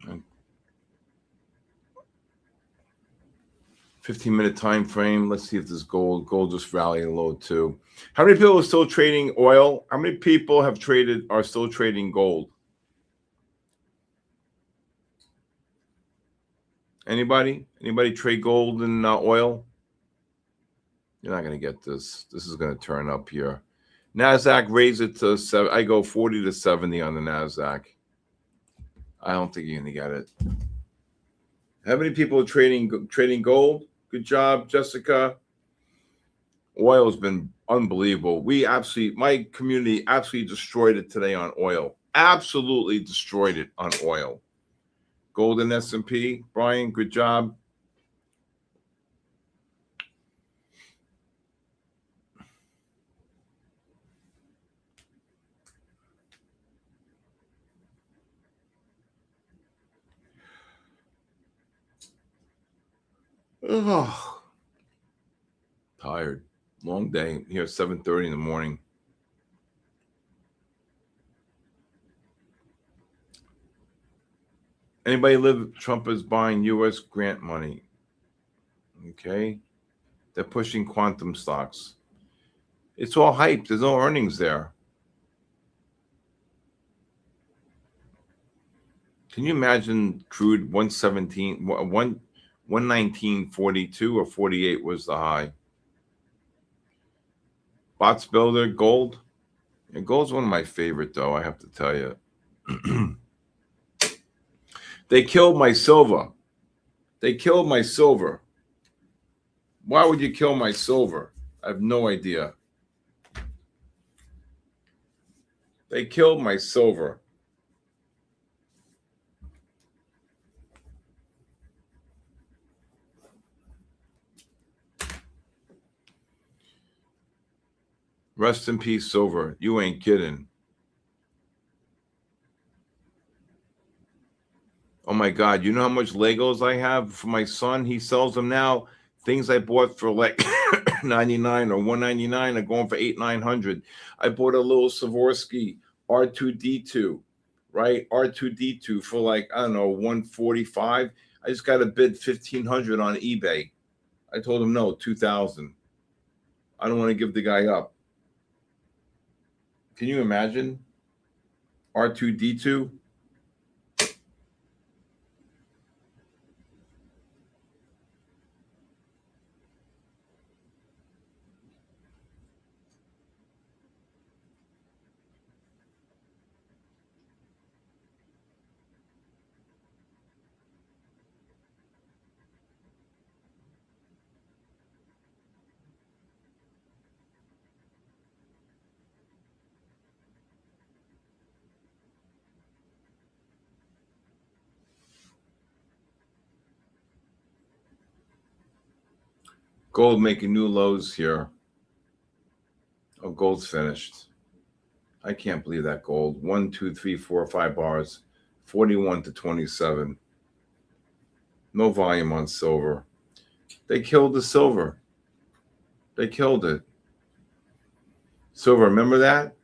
And 15-minute time frame. Let's see if this gold just rallied a low too. How many people are still trading oil? How many people are still trading gold? Anybody trade gold and oil? You're not going to get this. This is going to turn up here. NASDAQ raise it to 7. I go 40 to 70 on the NASDAQ. I don't think you're going to get it. How many people are trading gold? Good job, Jessica. Oil has been unbelievable. My community absolutely destroyed it today on oil. Absolutely destroyed it on oil. Gold and S&P. Brian, good job. Oh, tired. Long day. Here at 7:30 in the morning. Anybody live? Trump is buying U.S. grant money. Okay. They're pushing quantum stocks. It's all hype. There's no earnings there. Can you imagine crude 117, 119.42 or 48 was the high? Bots Builder, gold. And gold's one of my favorite, though, I have to tell you. They killed my silver. They killed my silver. Why would you kill my silver? I have no idea. They killed my silver. Rest in peace, silver. You ain't kidding. Oh my God, you know how much Legos I have for my son? He sells them now. Things I bought for like 99 or 199 are going for 800-900. I bought a little Swarovski R2D2, right? R2D2 for like, I don't know, 145. I just got a bid 1,500 on eBay. I told him no, 2,000. I don't want to give the guy up. Can you imagine? R2D2? Gold making new lows here. Oh, gold's finished. I can't believe that gold. 1, 2, 3, 4, 5 bars. 41 to 27. No volume on silver. They killed the silver. They killed it. Silver, remember that?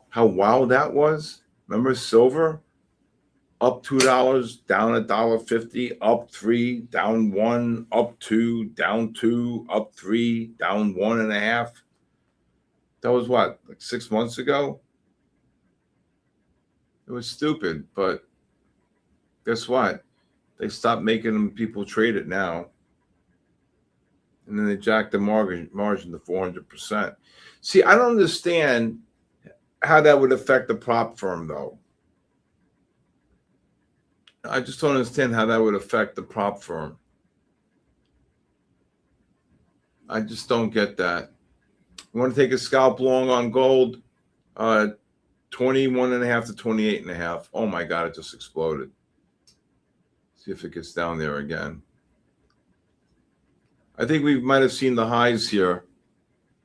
How wild that was? Remember silver? Up $2, down $1.50, up 3, down 1, up 2, down 2, up 3, down 1.5. That was what, like 6 months ago? It was stupid, but guess what? They stopped making them people trade it now. And then they jacked the margin to 400%. See, I don't understand how that would affect the prop firm, though. I just don't understand how that would affect the prop firm. I just don't get that. You want to take a scalp long on gold? 21.5 to 28.5. Oh my God, it just exploded. See if it gets down there again. I think we might have seen the highs here.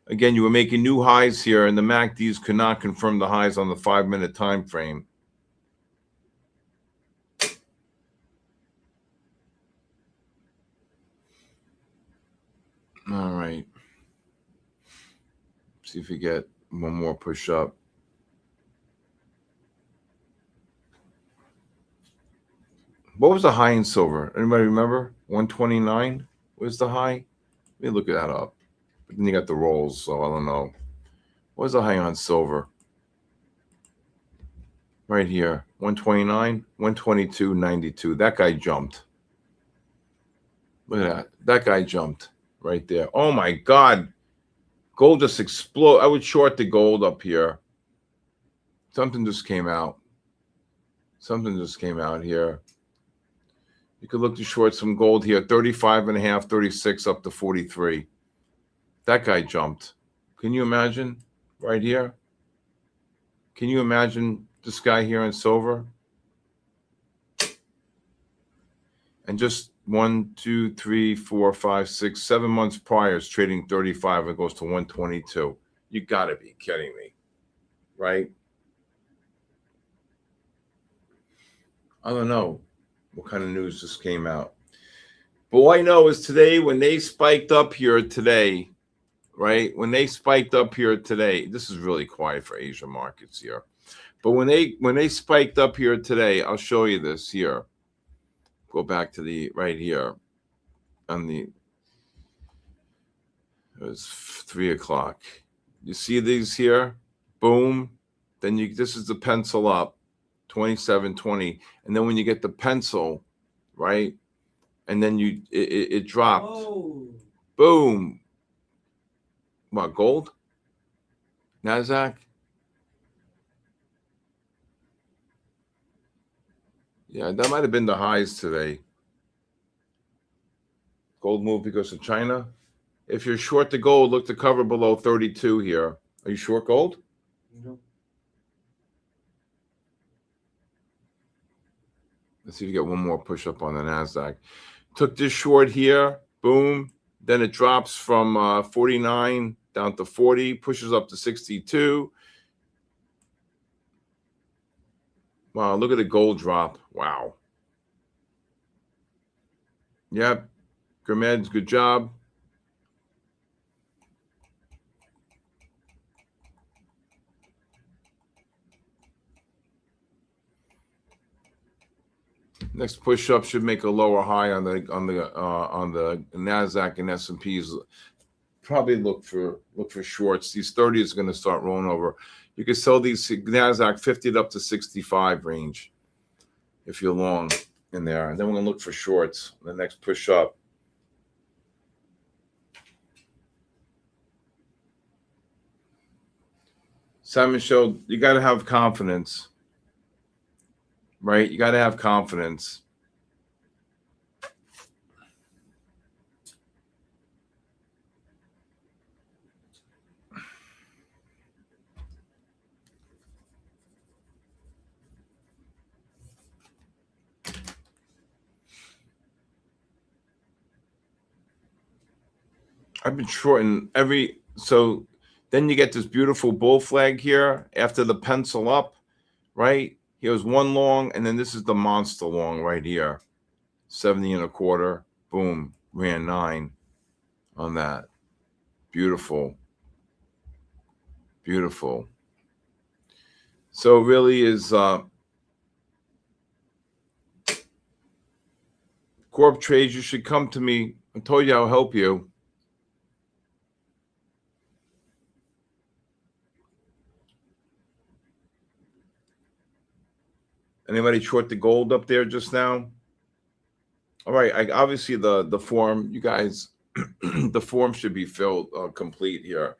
Again, you were making new highs here, and the MACDs could not confirm the highs on the 5-minute time frame. All right. See if we get one more push up. What was the high in silver? Anybody remember? 129 was the high? Let me look that up. But then you got the rolls, so I don't know. What was the high on silver? Right here. 129, 122.92. That guy jumped. Look at that. That guy jumped right there. Oh my God. Gold just exploded. I would short the gold up here. Something just came out. Something just came out here. You could look to short some gold here. 35.5, 36 up to 43. That guy jumped. Can you imagine? Right here. Can you imagine this guy here in silver? And just 1, 2, 3, 4, 5, 6, 7 months prior is trading 35. It goes to 122. You got to be kidding me, right? I don't know what kind of news just came out. But what I know is today, when they spiked up here today, right? When they spiked up here today, this is really quiet for Asia markets here. But when they spiked up here today, I'll show you this here. Go back to the right here on the, it was 3 o'clock. You see these here? Boom. Then this is the pencil up, 27.20. And then when you get the pencil, right? And then it dropped. Oh. Boom. What, gold? NASDAQ? Yeah, that might have been the highs today. Gold move because of China. If you're short the gold, look to cover below 32 here. Are you short gold? No. Let's see if you get one more push up on the NASDAQ. Took this short here. Boom. Then it drops from 49 down to 40, pushes up to 62. Wow, look at the gold drop. Wow. Yep. Gurmed's good job. Next push up should make a lower high on the NASDAQ and S&Ps. Probably look for shorts. These 30 is going to start rolling over. You can sell these NASDAQ 50 up to 65 range if you're long in there. And then we're going to look for shorts. The next push up. Simon showed you got to have confidence, right? You got to have confidence. I've been shorting every, so then you get this beautiful bull flag here after the pencil up, right? Here's one long, and then this is the monster long right here. 70 and a quarter. Boom. Ran 9 on that. Beautiful. Beautiful. So it really is corp trades, you should come to me. I told you I'll help you. Anybody short the gold up there just now? All right. Obviously the form, you guys, the form should be filled complete here.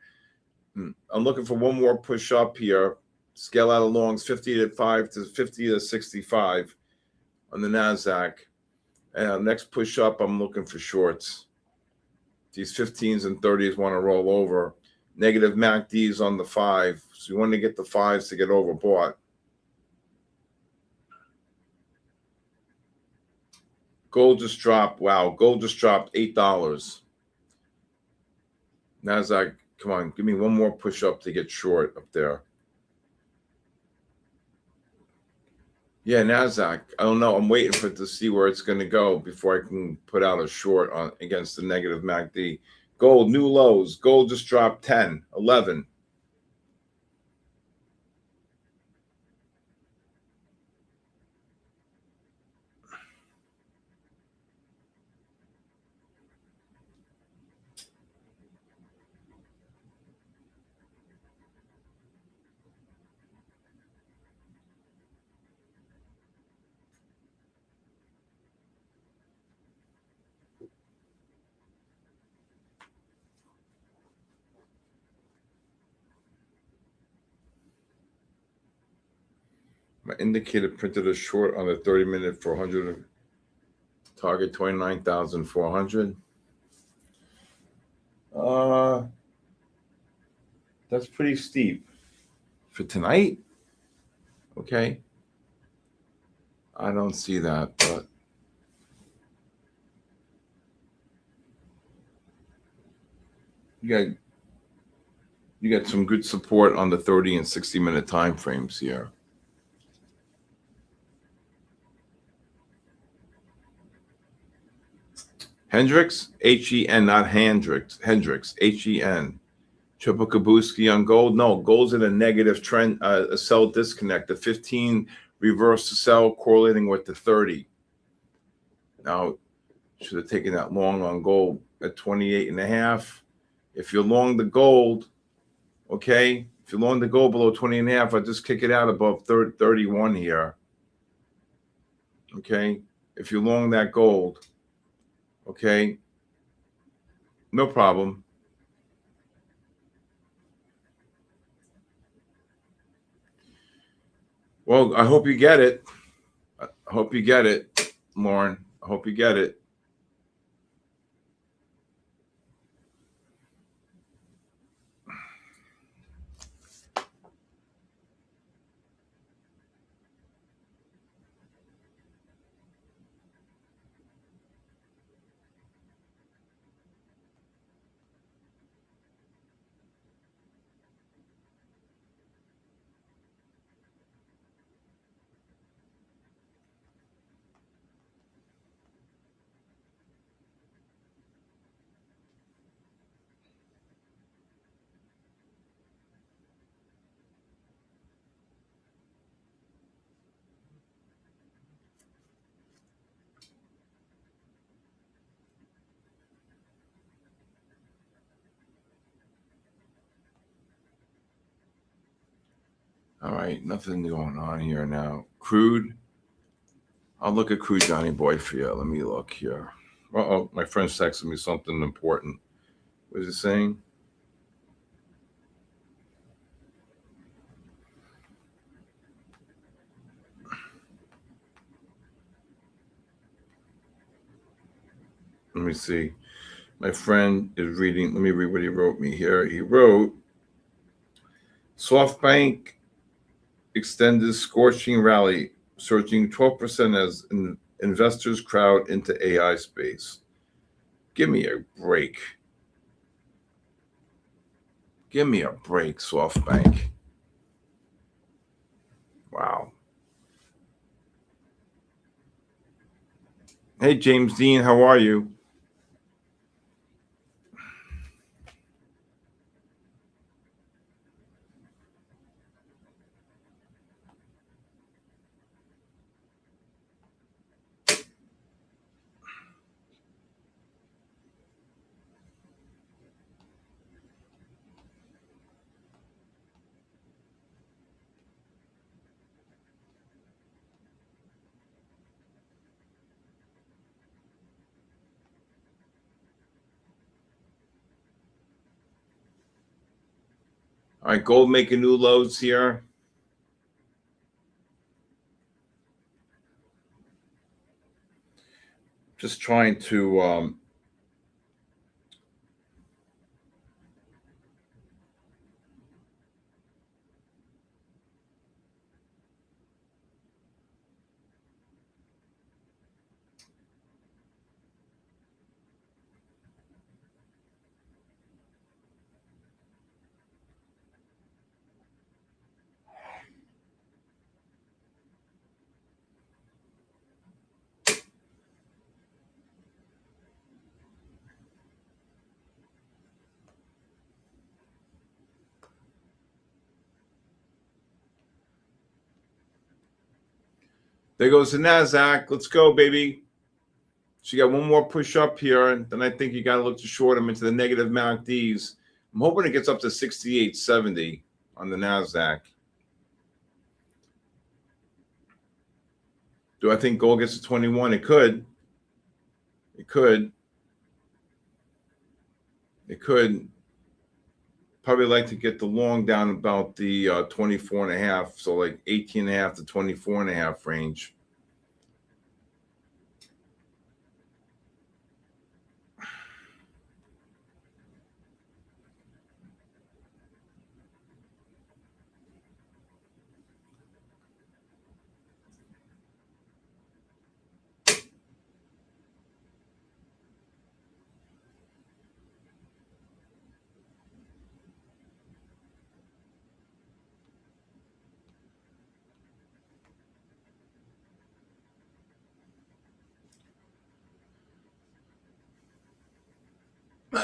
I'm looking for one more push up here. Scale out of longs 50 to 50 to 65 on the NASDAQ. And next push up, I'm looking for shorts. These 15s and 30s want to roll over. Negative MACDs on the 5. So you want to get the 5s to get overbought. Gold just dropped. Wow, gold just dropped $8. NASDAQ, come on, give me one more push up to get short up there. Yeah, NASDAQ, I don't know. I'm waiting for it to see where it's going to go before I can put out a short on against the negative MACD. Gold, new lows. Gold just dropped 10, 11. My indicator printed a short on the 30-minute for 100. Target 29,400. That's pretty steep for tonight. Okay. I don't see that, but you got some good support on the 30 and 60-minute time frames here. Hendricks, H-E-N, not Hendricks. Hendricks, H-E-N. Triple Kabuski on gold. No, gold's in a negative trend, a sell disconnect. The 15 reverse to sell correlating with the 30. Now, should have taken that long on gold at 28.5. If you're long the gold, okay, if you're long the gold below 20.5, I'll just kick it out above 31 here. Okay, if you long that gold, okay, no problem. Well, I hope you get it. I hope you get it, Lauren. I hope you get it. All right, nothing going on here now. Crude. I'll look at crude, Johnny Boy, for you. Let me look here. Uh-oh, my friend's texting me something important. What is it saying? Let me see. My friend is reading. Let me read what he wrote me here. He wrote, SoftBank extended scorching rally, surging 12% as investors crowd into AI space. Give me a break. Give me a break, SoftBank. Wow. Hey, James Dean, how are you? All right, gold making new lows here. Just trying to there goes the NASDAQ. Let's go, baby. So you got one more push up here, and then I think you got to look to short them into the negative MACDs. I'm hoping it gets up to 68.70 on the NASDAQ. Do I think gold gets to 21? It could. It could. It could. Probably like to get the long down about the 24.5, so like 18.5 to 24.5 range.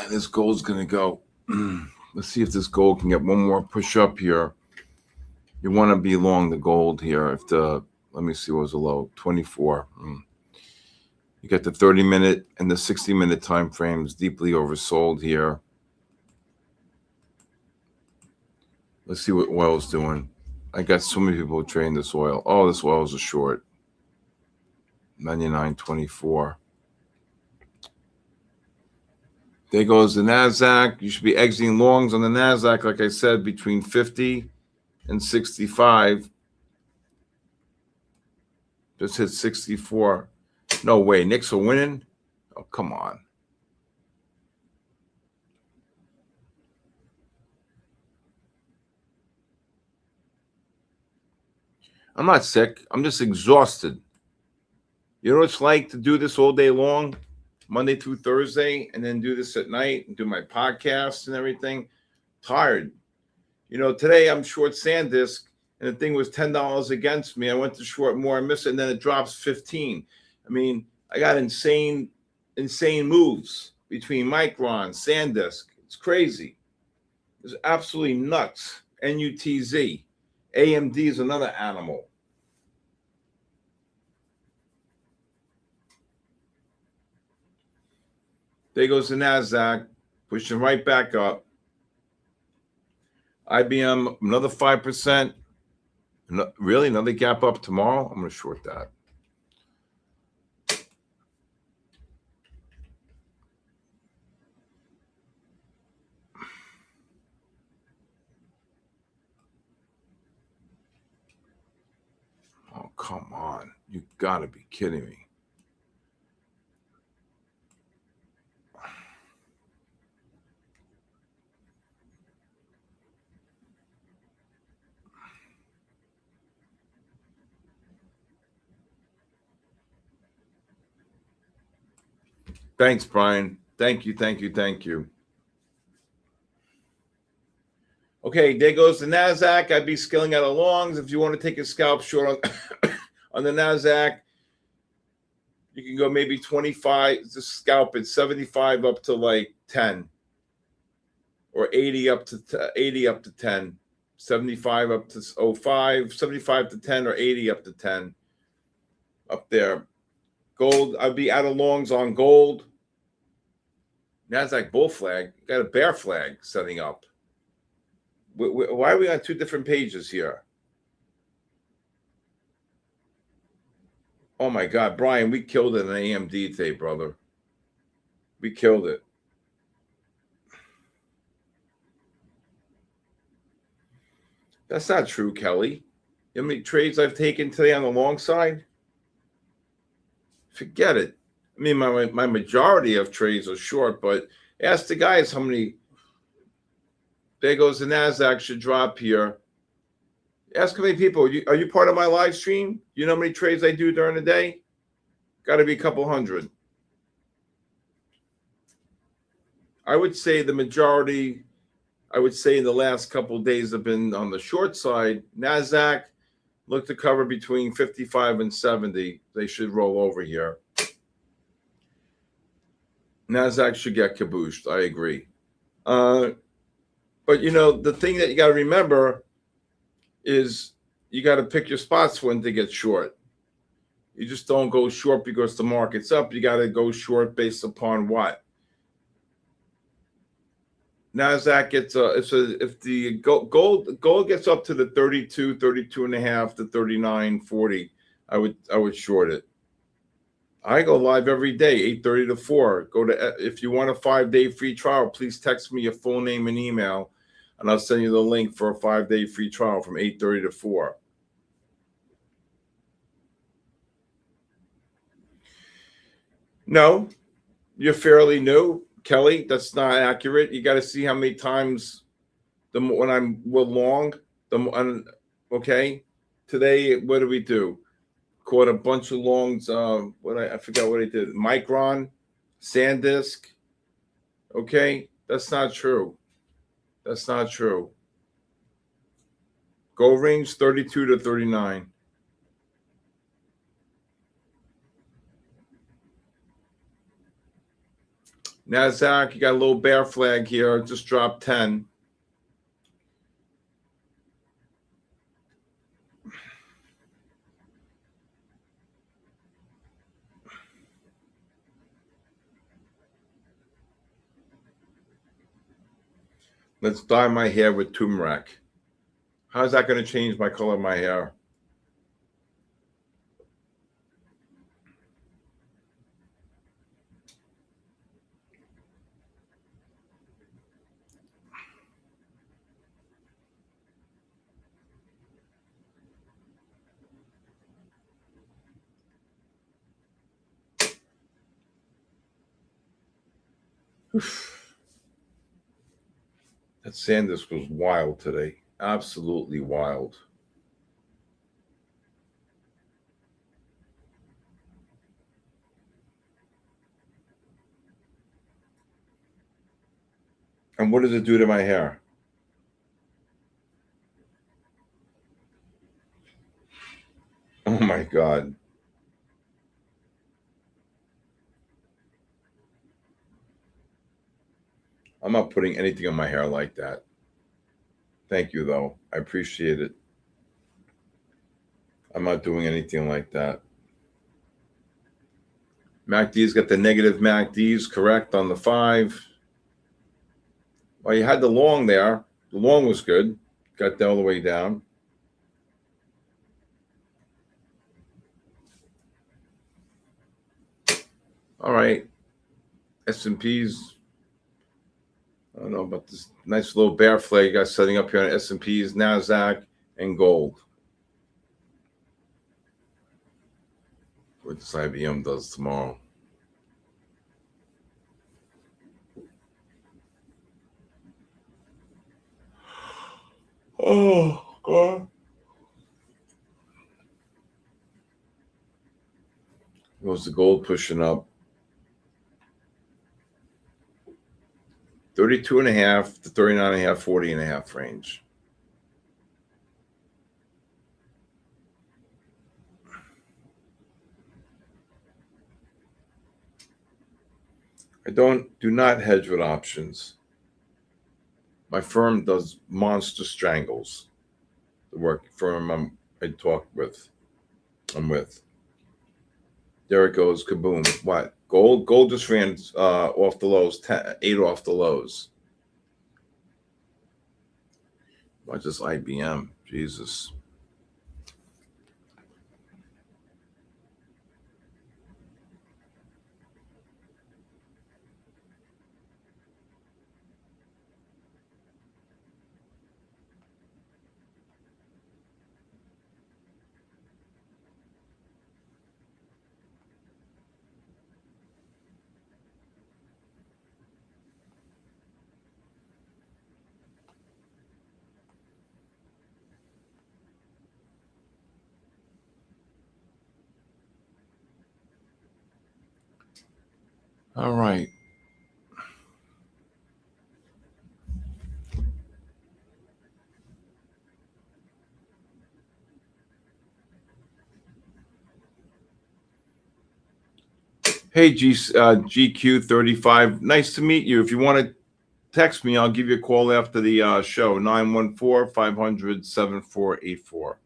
This gold's going to go. Let's see if this gold can get one more push up here. You want to be long the gold here. If the, let me see what was the low, 24. You got the 30-minute and the 60-minute time frames deeply oversold here. Let's see what oil's doing. I got so many people trading this oil. Oh, this oil is a short. 99.24. There goes the NASDAQ. You should be exiting longs on the NASDAQ, like I said, between 50 and 65. Just hit 64. No way. Knicks are winning? Oh, come on. I'm not sick. I'm just exhausted. You know what it's like to do this all day long, Monday through Thursday, and then do this at night and do my podcasts and everything? Tired. You know, today I'm short SanDisk, and the thing was $10 against me. I went to short more, I missed it, and then it drops 15. I mean, I got insane moves between Micron, SanDisk. It's crazy. It's absolutely nuts. NUTZ. AMD is another animal. There goes the NASDAQ, pushing right back up. IBM, another 5%. Really? Another gap up tomorrow? I'm going to short that. Oh, come on. You got to be kidding me. Thanks, Brian. Thank you. Okay, there goes the NASDAQ. I'd be scaling out of longs. If you want to take a scalp short on the NASDAQ, you can go maybe 25, just scalp it 75 up to like 10. Or 80 up to 10. 75 up to 05, 75 to 10, or 80 up to 10. Up there. Gold, I'd be out of longs on gold. NASDAQ bull flag. Got a bear flag setting up. Why are we on two different pages here? Oh my God, Brian, we killed it in AMD today, brother. We killed it. That's not true, Kelly. You know how many trades I've taken today on the long side? Forget it. I mean, my majority of trades are short, but ask the guys how many. There goes the NASDAQ should drop here. Ask how many people. Are you part of my live stream? You know how many trades I do during the day? Got to be a couple hundred. I would say the majority, I would say in the last couple of days have been on the short side. NASDAQ, look to cover between 55 and 70. They should roll over here. NASDAQ should get cabooshed. I agree. But, you know, the thing that you got to remember is you got to pick your spots when to get short. You just don't go short because the market's up. You got to go short based upon what? NASDAQ gets if the gold gets up to the 32 and a half to 39.40, I would short it. I go live every day, 8:30 to 4. If you want a 5-day free trial, please text me your full name and email, and I'll send you the link for a 5-day free trial from 8:30 to 4. No, you're fairly new, Kelly. That's not accurate. You got to see how many times when we're long. Okay, today what did we do? Caught a bunch of longs. I forgot what I did. Micron, SanDisk. Okay, that's not true. That's not true. Go range 32 to 39. NASDAQ, you got a little bear flag here. Just dropped 10. Let's dye my hair with turmeric. How's that going to change my color of my hair? That Sanders was wild today. Absolutely wild. And what does it do to my hair? Oh my God. I'm not putting anything on my hair like that. Thank you, though. I appreciate it. I'm not doing anything like that. MACD's got the negative MACDs correct on the 5. Well, you had the long there. The long was good. Got that all the way down. All right. S&Ps. I don't know about this nice little bear flag you got setting up here on S&Ps, NASDAQ, and gold. What this IBM does tomorrow. Oh, God. Goes the gold pushing up. 32.5 to 39.5, 40.5 range. I do not hedge with options. My firm does monster strangles. The work firm I'm with. There it goes, kaboom. What? Gold just ran off the lows, 8 off the lows. Watch this IBM. Jesus. All right. Hey, GQ35. Nice to meet you. If you want to text me, I'll give you a call after the show, 914-500-7484.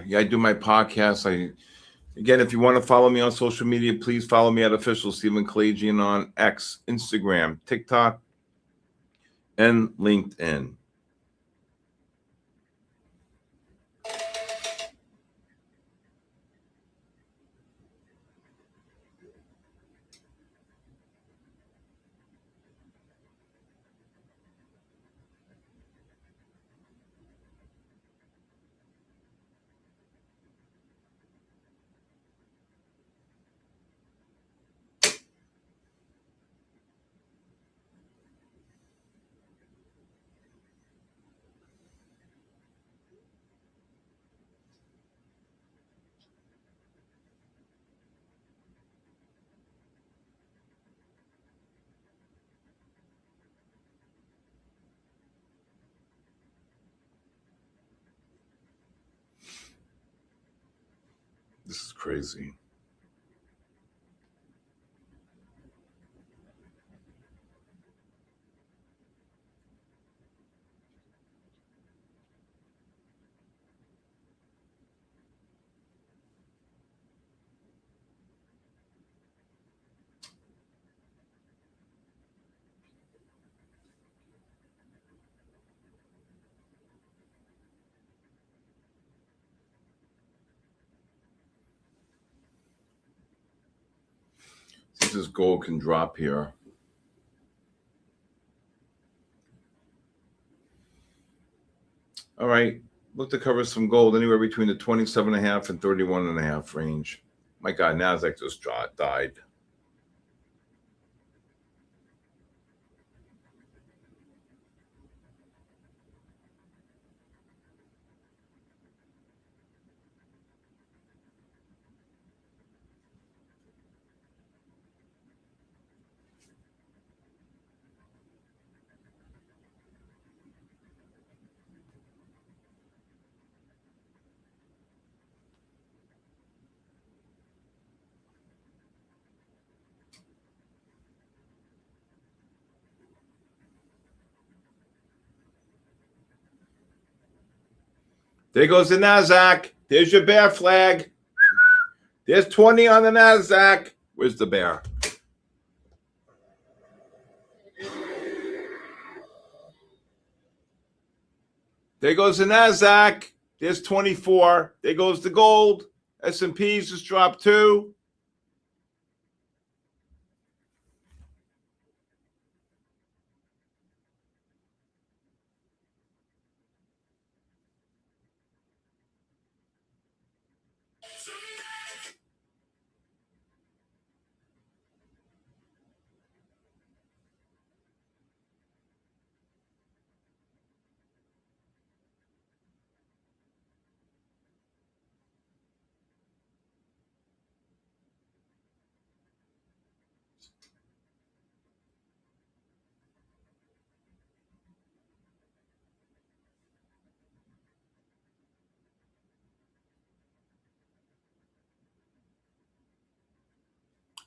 Yeah, I do my podcast. Again, if you want to follow me on social media, please follow me at official Stephen Kalayjian on X, Instagram, TikTok, and LinkedIn. This is crazy. See if this gold can drop here. All right. Look to cover some gold anywhere between the 27.5 and 31.5 range. My God, Nasdaq just died. There goes the Nasdaq. There's your bear flag. There's 20 on the Nasdaq. Where's the bear? There goes the Nasdaq. There's 24. There goes the gold. S&P's just dropped 2.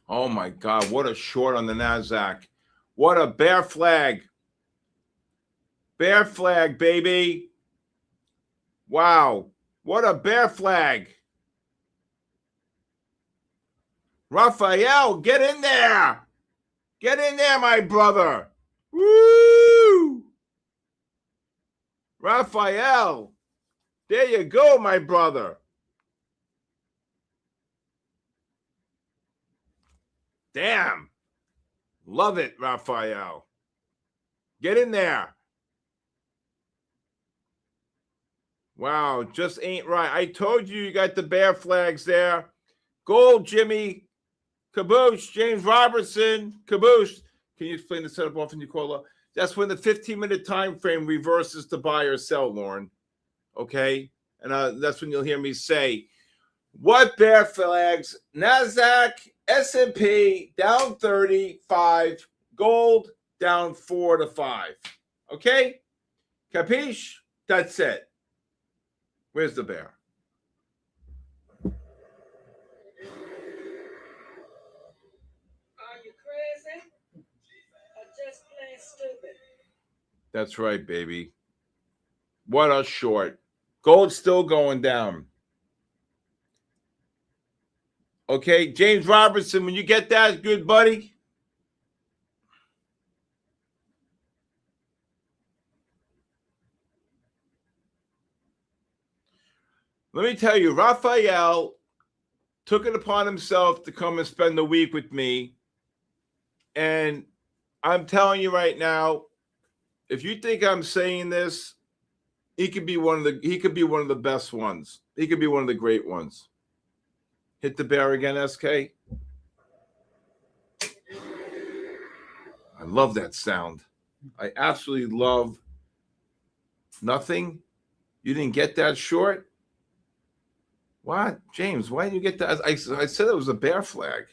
Oh my God, what a short on the Nasdaq. What a bear flag. Bear flag, baby. Wow. What a bear flag. Raphael, get in there. Get in there, my brother. Woo! Raphael. There you go, my brother. Damn. Love it, Raphael. Get in there. Wow, just ain't right. I told you got the bear flags there. Gold, Jimmy. Caboose, James Robertson. Caboose. Can you explain the setup off in Nicola? That's when the 15-minute time frame reverses to buy or sell, Lauren. Okay? And that's when you'll hear me say, what bear flags? Nasdaq, S&P down 35, gold down 4 to 5. Okay? Capiche? That's it. Where's the bear? Are you crazy? Or just plain stupid? That's right, baby. What a short. Gold's still going down. Okay, James Robertson, when you get that, good buddy. Let me tell you, Raphael took it upon himself to come and spend the week with me. And I'm telling you right now, if you think I'm saying this, he could be one of the best ones. He could be one of the great ones. Hit the bear again, SK. I love that sound. I absolutely love nothing. You didn't get that short? What? James, why didn't you get that? I said it was a bear flag.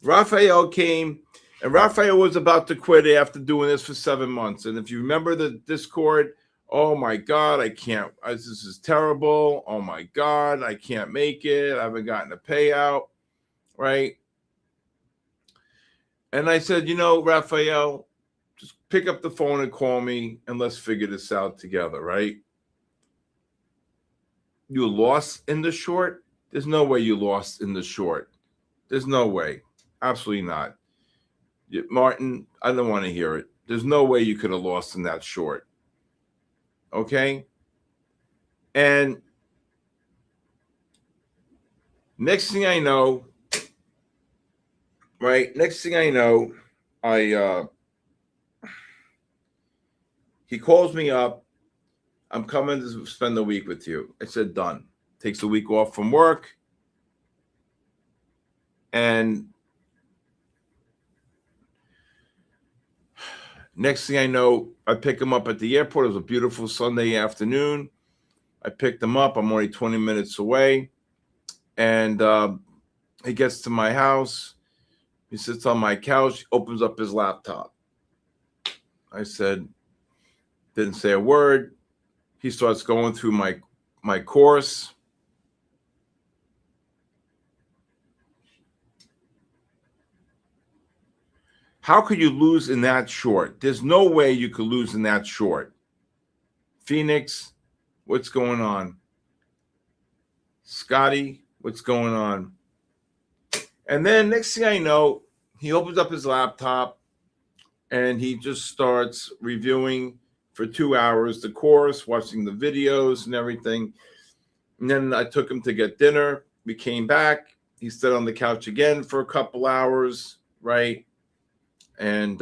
Raphael came, and Raphael was about to quit after doing this for 7 months. And if you remember the Discord, oh my God, I can't. This is terrible. Oh my God, I can't make it. I haven't gotten a payout, right? And I said, you know, Raphael, just pick up the phone and call me, and let's figure this out together, right? You lost in the short? There's no way you lost in the short. There's no way. Absolutely not. Martin, I don't want to hear it. There's no way you could have lost in that short. Okay? And next thing I know, right? Next thing I know, He calls me up. I'm coming to spend the week with you. I said, done. Takes the week off from work. And next thing I know, I pick him up at the airport. It was a beautiful Sunday afternoon. I picked him up. I'm only 20 minutes away. And he gets to my house. He sits on my couch, opens up his laptop. I said, didn't say a word. He starts going through my course. How could you lose in that short? There's no way you could lose in that short. Phoenix, what's going on? Scotty, what's going on? And then next thing I know, he opens up his laptop and he just starts reviewing for 2 hours the course, watching the videos and everything. And then I took him to get dinner. We came back. He sat on the couch again for a couple hours, right? And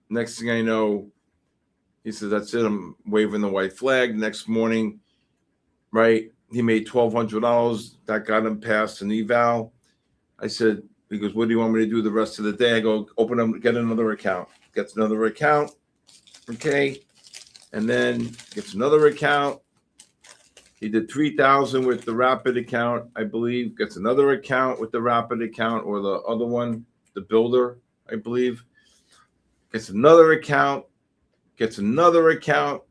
next thing I know, he says, that's it. I'm waving the white flag. Next morning, right, he made $1,200. That got him past an eval. I said, he goes, what do you want me to do the rest of the day? I go, open up, get another account. Gets another account. Okay. And then gets another account. He did 3,000 with the Rapid account, I believe. Gets another account with the Rapid account, or the other one, the Builder, I believe. Gets another account. Gets another account.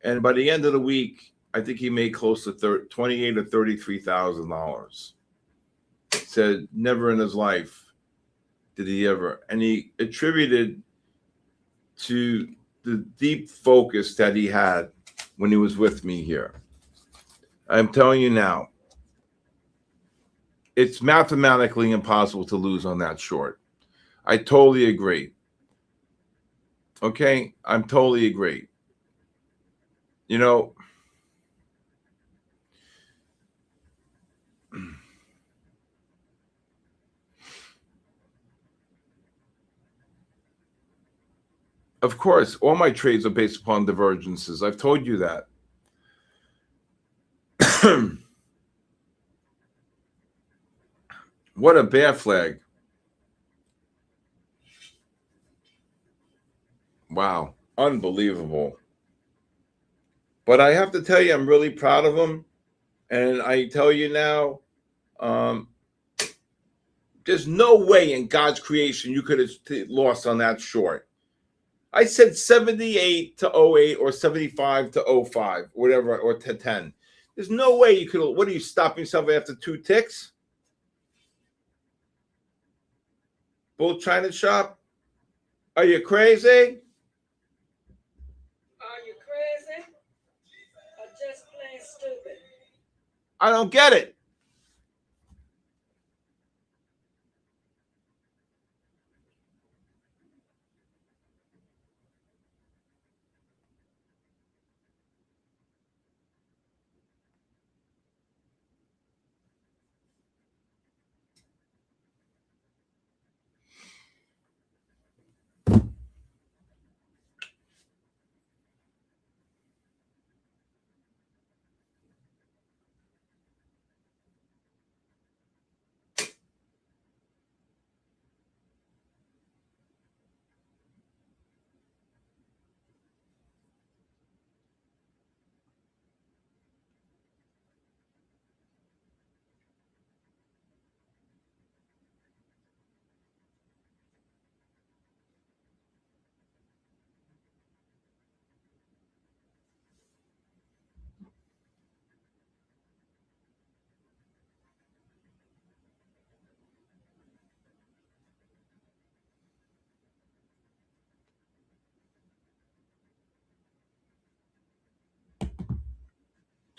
And by the end of the week, I think he made close to $28,000 or $33,000. Said never in his life did he ever. And he attributed to the deep focus that he had when he was with me here. I'm telling you now, it's mathematically impossible to lose on that short. I totally agree. Okay, I'm totally agree. You know, of course, all my trades are based upon divergences. I've told you that. What a bear flag. Wow, unbelievable. But I have to tell you, I'm really proud of him. And I tell you now, there's no way in God's creation you could have lost on that short. I said 78 to 08 or 75 to 05, whatever, or to 10. There's no way you could. What are you stopping yourself after 2 ticks? Bull China shop? Are you crazy? Are you crazy? Or just plain stupid? I don't get it.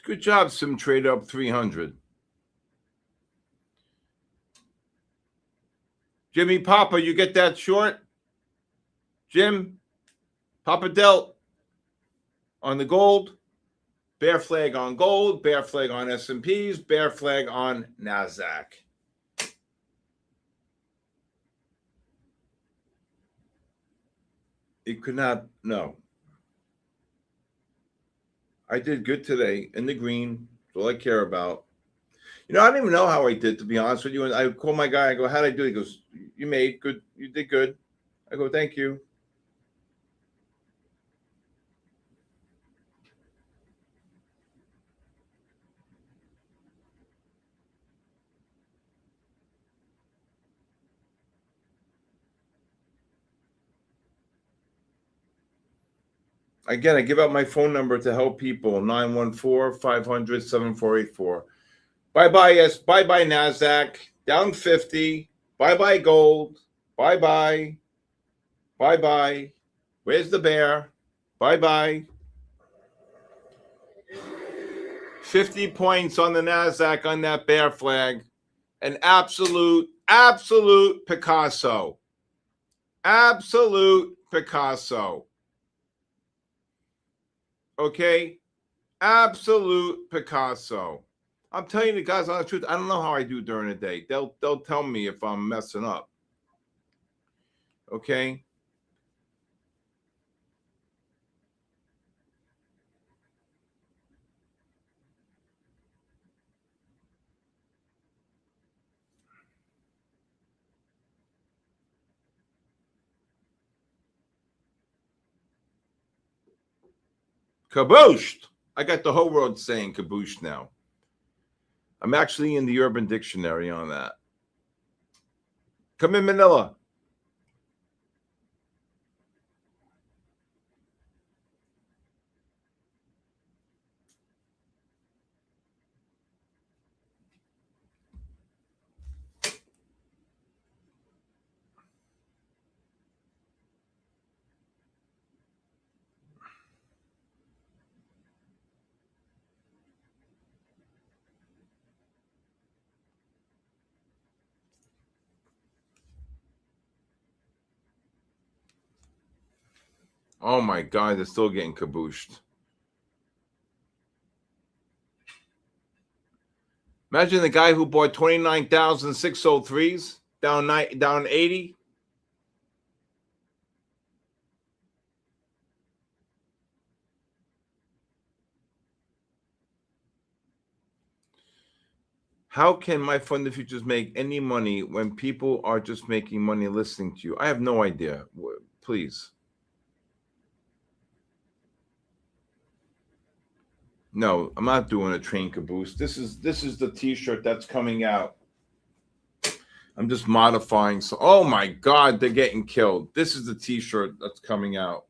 Good job, Sim Trade up 300. Jimmy Papa, you get that short? Jim, Papa dealt on the gold. Bear flag on gold, bear flag on S&Ps, bear flag on NASDAQ. It could not, no. I did good today in the green. That's all I care about. You know, I don't even know how I did, to be honest with you. And I call my guy. I go, "How'd I do?" He goes, "You made good. You did good." I go, "Thank you." Again, I give out my phone number to help people, 914-500-7484. Bye-bye, yes. Bye-bye, NASDAQ. Down 50. Bye-bye, gold. Bye-bye. Bye-bye. Where's the bear? Bye-bye. 50 points on the NASDAQ on that bear flag. An absolute Picasso. Absolute Picasso. Okay? Absolute Picasso. I'm telling you the guys on the truth. I don't know how I do during the day. They'll tell me if I'm messing up. Okay? Kabooshed. I got the whole world saying kabooshed now. I'm actually in the Urban Dictionary on that. Come in, Manila. Oh my God, they're still getting kabooshed. Imagine the guy who bought 29,603s down 80. How can MyFundedFutures make any money when people are just making money listening to you? I have no idea. Please. No, I'm not doing a train caboose. This is the T-shirt that's coming out. I'm just modifying. So, oh my God, they're getting killed. This is the T-shirt that's coming out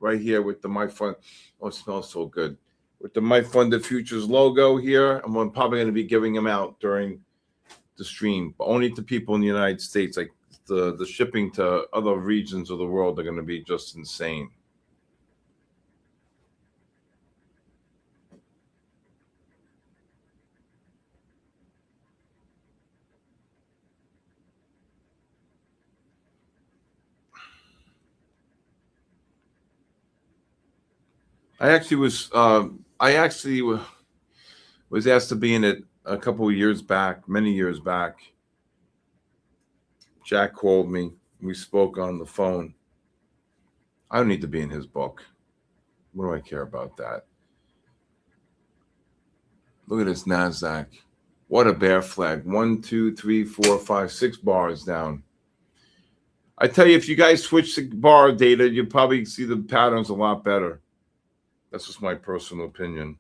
right here with the MyFund. Oh, it smells so good. With the MyFundedFutures logo here. I'm probably going to be giving them out during the stream, but only to people in the United States. Like the shipping to other regions of the world are going to be just insane. I actually was asked to be in it a couple of years back, many years back. Jack called me. We spoke on the phone. I don't need to be in his book. What do I care about that? Look at this NASDAQ. What a bear flag. 1, 2, 3, 4, 5, 6 bars down. I tell you, if you guys switch to bar data, you'll probably see the patterns a lot better. That's just my personal opinion.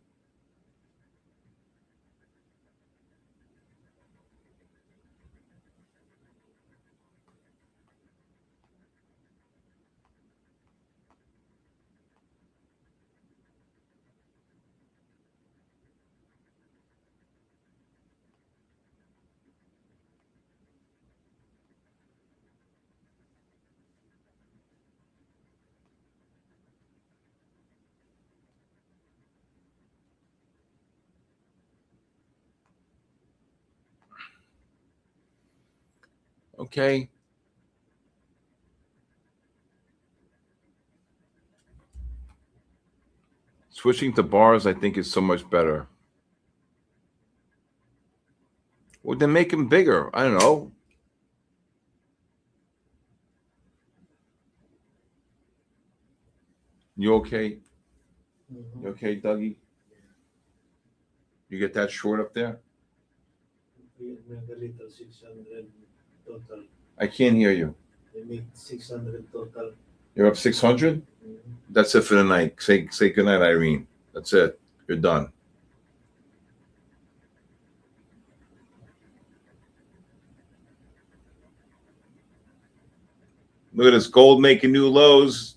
Okay. Switching to bars, I think, is so much better. Well, then make them bigger. I don't know. You okay? You okay, Dougie? You get that short up there? We make a little 600 total. I can't hear you. We make 600 total. You're up 600? That's it for the night. Say good night, Irene. That's it. You're done. Look at this gold making new lows.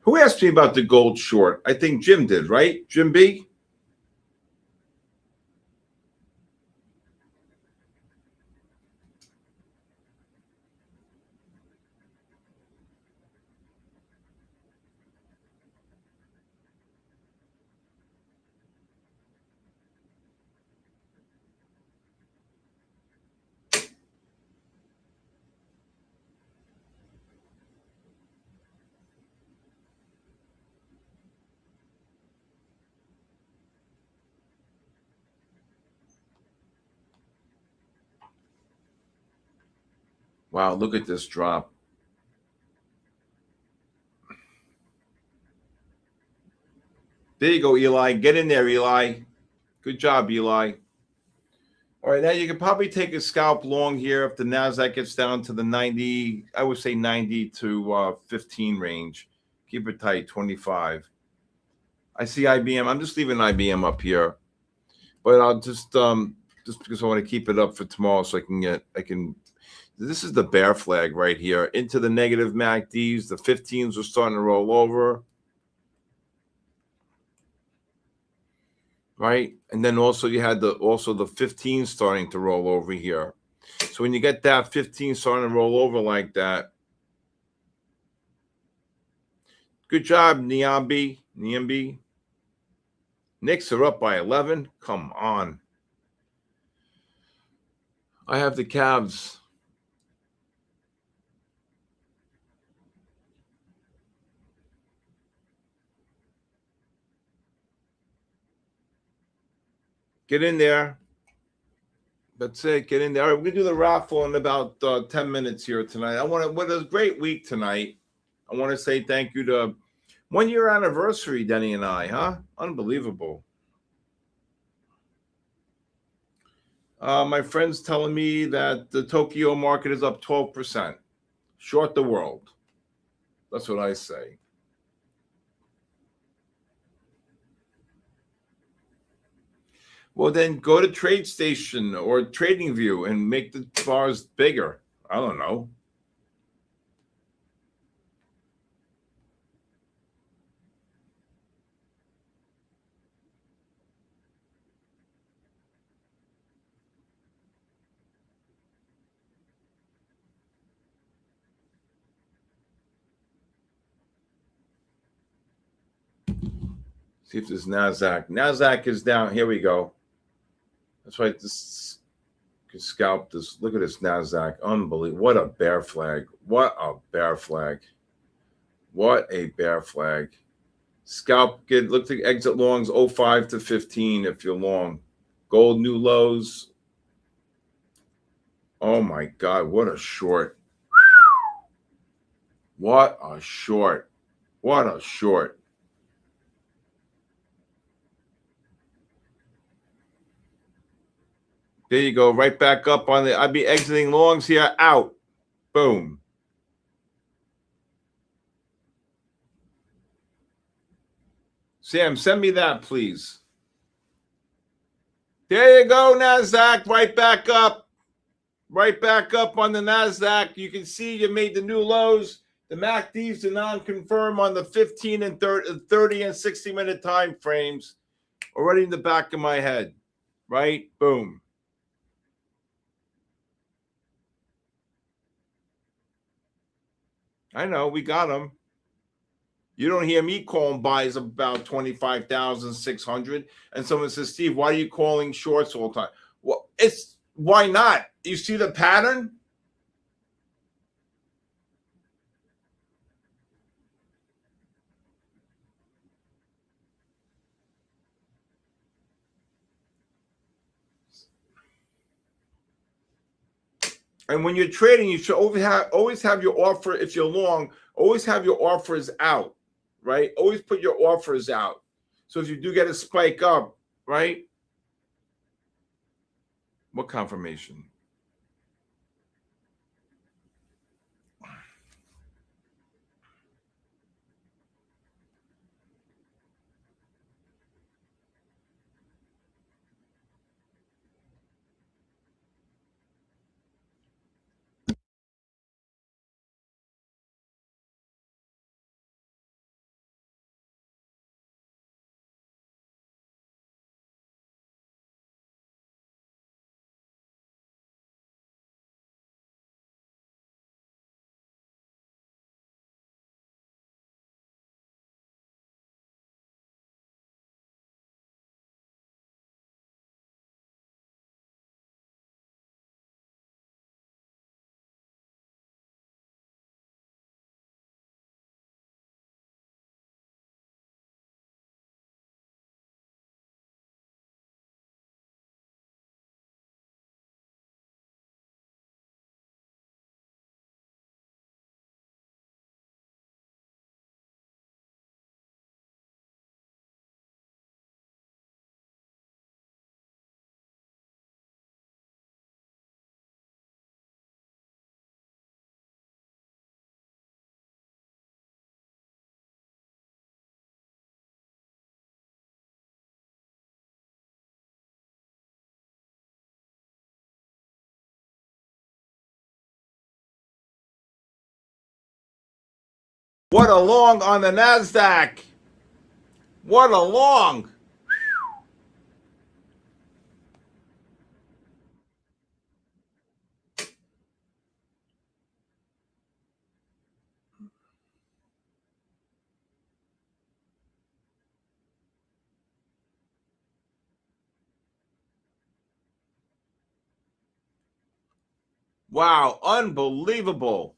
Who asked me about the gold short? I think Jim did, right? Jim B? Wow, look at this drop. There you go, Eli. Get in there, Eli. Good job, Eli. All right, now you can probably take a scalp long here if the NASDAQ gets down to the 90, I would say 90 to 15 range. Keep it tight, 25. I see IBM. I'm just leaving IBM up here. But I'll just because I want to keep it up for tomorrow so this is the bear flag right here. Into the negative MACDs. The 15s are starting to roll over. Right? And then also you had the 15 starting to roll over here. So when you get that 15 starting to roll over like that, good job, Niambi. Knicks are up by 11. Come on. I have the Cavs. Get in there. That's it. Get in there. All right, we're going to do the raffle in about 10 minutes here tonight. What a great week tonight. I want to say thank you to 1 year anniversary, Denny and I, huh? Unbelievable. My friend's telling me that the Tokyo market is up 12%. Short the world. That's what I say. Well, then go to TradeStation or TradingView and make the bars bigger. I don't know. See if there's NASDAQ. NASDAQ is down. Here we go. That's why this can scalp this. Look at this NASDAQ. Unbelievable. What a bear flag. What a bear flag. What a bear flag. Scalp, look at exit longs 05 to 15 if you're long. Gold new lows. Oh my God. What a short. What a short. What a short. There you go. Right back up on I'd be exiting longs here. Out. Boom. Sam, send me that, please. There you go, NASDAQ. Right back up. Right back up on the NASDAQ. You can see you made the new lows. The MACDs do non-confirm on the 15 and 30 and 60-minute time frames. Already in the back of my head. Right? Boom. I know. We got them. You don't hear me calling buys about 25,600. And someone says, Steve, why are you calling shorts all the time? Well, why not? You see the pattern? And when you're trading, you should always have your offer. If you're long, always have your offers out. right? Always put your offers out. So if you do get a spike up, right? What confirmation? What a long on the NASDAQ. What a long. Wow, unbelievable.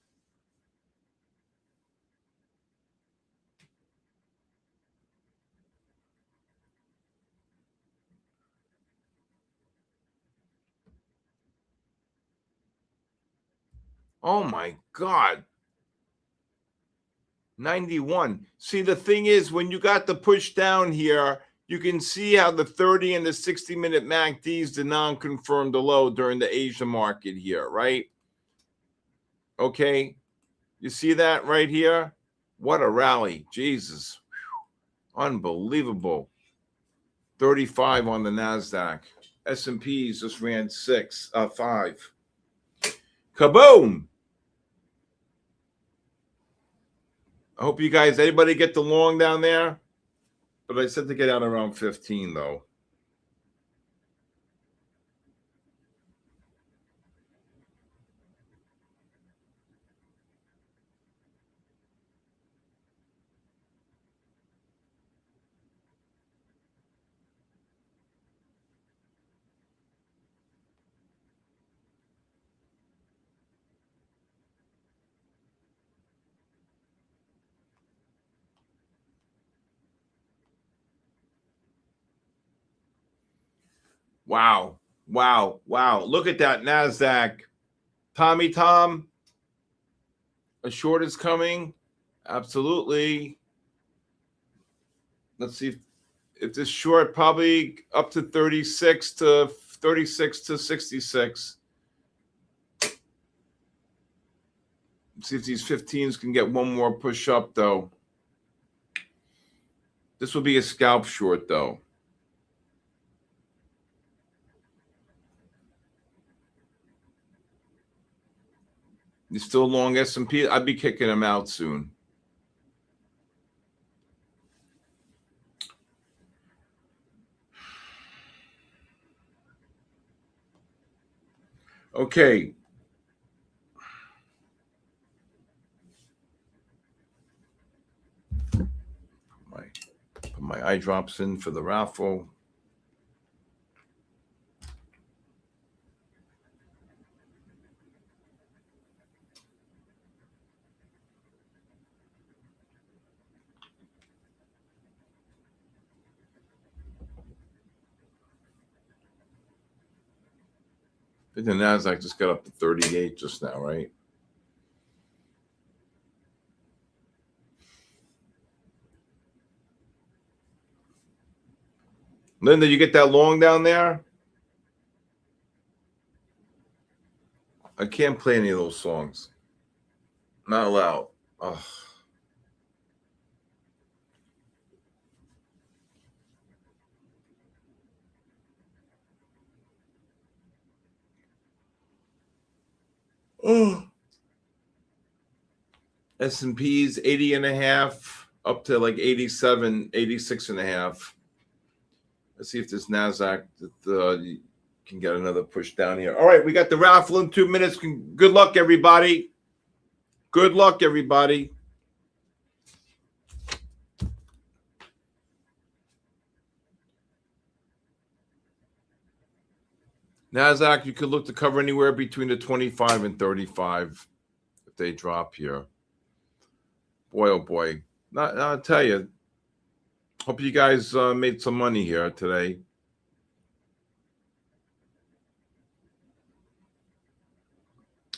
Oh my God. 91. See, the thing is, when you got the push down here, you can see how the 30 and the 60-minute MACDs did not confirm the low during the Asia market here, right? Okay. You see that right here? What a rally. Jesus. Unbelievable. 35 on the NASDAQ. S&Ps just ran 5. Kaboom. I hope you guys, anybody get the long down there? But I said to get out around 15, though. Wow. Wow. Wow. Look at that NASDAQ. Tommy Tom, a short is coming. Absolutely. Let's see if this short probably up to 36 to 66. See if these 15s can get one more push up, though. This will be a scalp short, though. You're still long S&P? I'd be kicking them out soon. Okay. Put my eye drops in for the raffle. I think the NASDAQ just got up to 38 just now, right? Linda, you get that long down there? I can't play any of those songs. Not allowed. Oh. Oh. S&P's 80.5 up to like 87, 86.5. Let's see if this NASDAQ can get another push down here. All right, we got the raffle in 2 minutes. Good luck, everybody. Good luck, everybody. NASDAQ, you could look to cover anywhere between the 25 and 35 if they drop here. Boy, oh boy. I'll tell you, hope you guys made some money here today.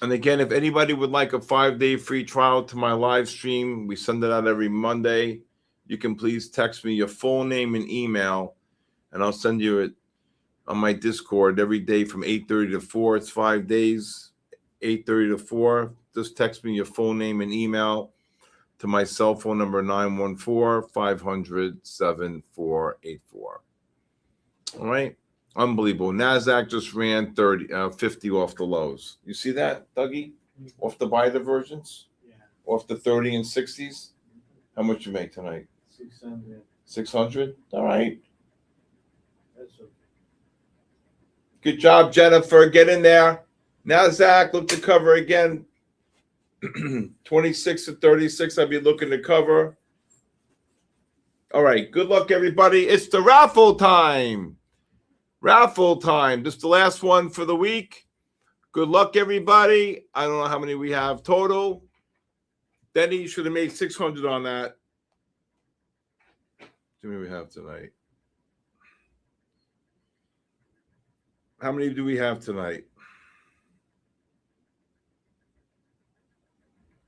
And again, if anybody would like a 5-day free trial to my live stream, we send it out every Monday. You can please text me your full name and email, and I'll send you it on my Discord every day from 8:30 to 4. It's 5 days, 8:30 to 4. Just text me your full name and email to my cell phone number, 914-500-7484. All right. Unbelievable. NASDAQ just ran 50 off the lows. You see that, Dougie? Off the buy divergence? Yeah. Off the 30 and 60s? How much you make tonight? 600. 600? All right. That's okay. Good job, Jennifer. Get in there. NASDAQ, look to cover again. 26 to 36, I'll be looking to cover. All right. Good luck, everybody. It's the raffle time. Raffle time. This is the last one for the week. Good luck, everybody. I don't know how many we have total. Denny, you should have made 600 on that. How many we have tonight? How many do we have tonight?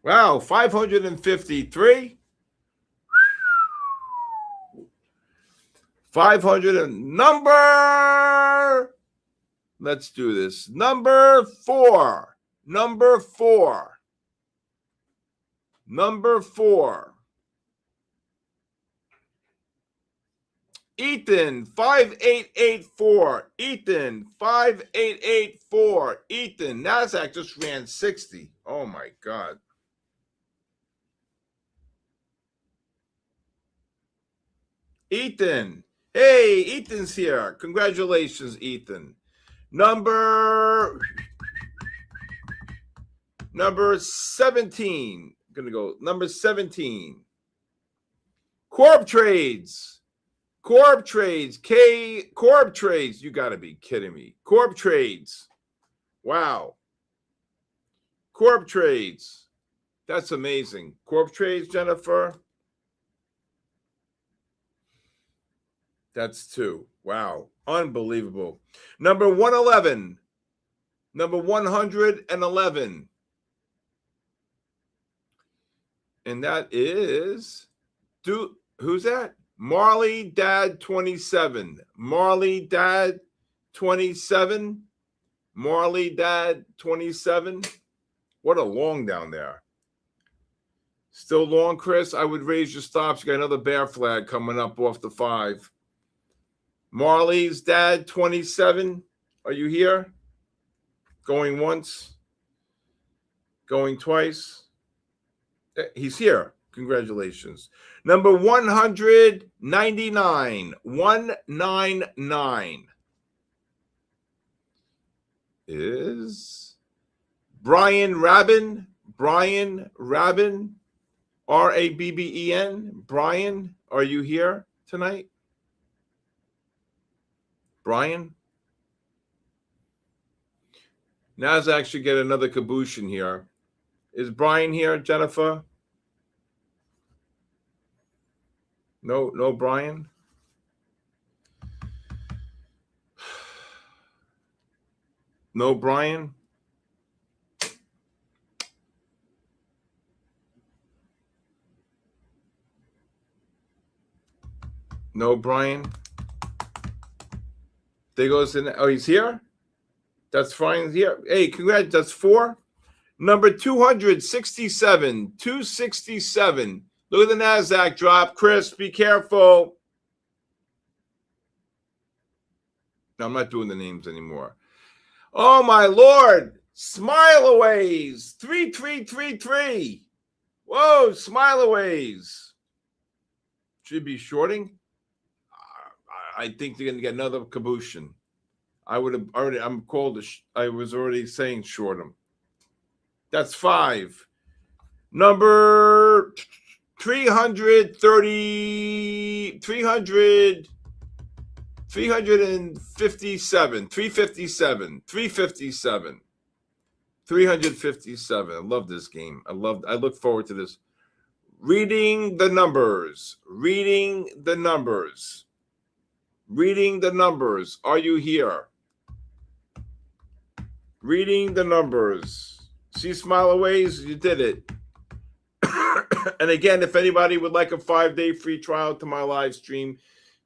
Wow, 553. 500 and number. Let's do this. Number 4. Number 4. Number 4. Ethan, 5884. Ethan, 5884. Ethan, NASDAQ just ran 60. Oh, my God. Ethan. Hey, Ethan's here. Congratulations, Ethan. Number 17. I'm going to go number 17. Corp Trades. Corp Trades. Corp Trades. You got to be kidding me. Corp Trades. Wow. Corp Trades. That's amazing. Corp Trades, Jennifer. That's 2. Wow. Unbelievable. Number 111. Number 111. And that is, who's that? Marley Dad 27. Marley Dad 27. Marley Dad 27. What a long down there. Still long, Chris? I would raise your stops. You got another bear flag coming up off the 5. Marley's Dad 27. Are you here? Going once? Going twice? He's here. Congratulations. Number 199. 199 is Brian Rabin. Brian Rabin. Rabben. Brian, are you here tonight? Brian? NASDAQ should get another caboose in here. Is Brian here, Jennifer? No, Brian? No, Brian? No, Brian? There goes in. Oh, he's here. That's fine. Here. Hey, congrats. That's 4. Number 267. 267. Look at the NASDAQ drop. Chris, be careful. No, I'm not doing the names anymore. Oh, my Lord. Smileaways. 3333. Whoa, Smileaways. Should be shorting. I think they're going to get another cabooshin. I would have already. I'm called. I was already saying short them. That's 5. Number 330, 300, 357, 357, 357, 357. I love this game. I look forward to this. Reading the numbers. Reading the numbers. Reading the numbers. Are you here? Reading the numbers. See Smileaways? You did it. And again, if anybody would like a 5-day free trial to my live stream,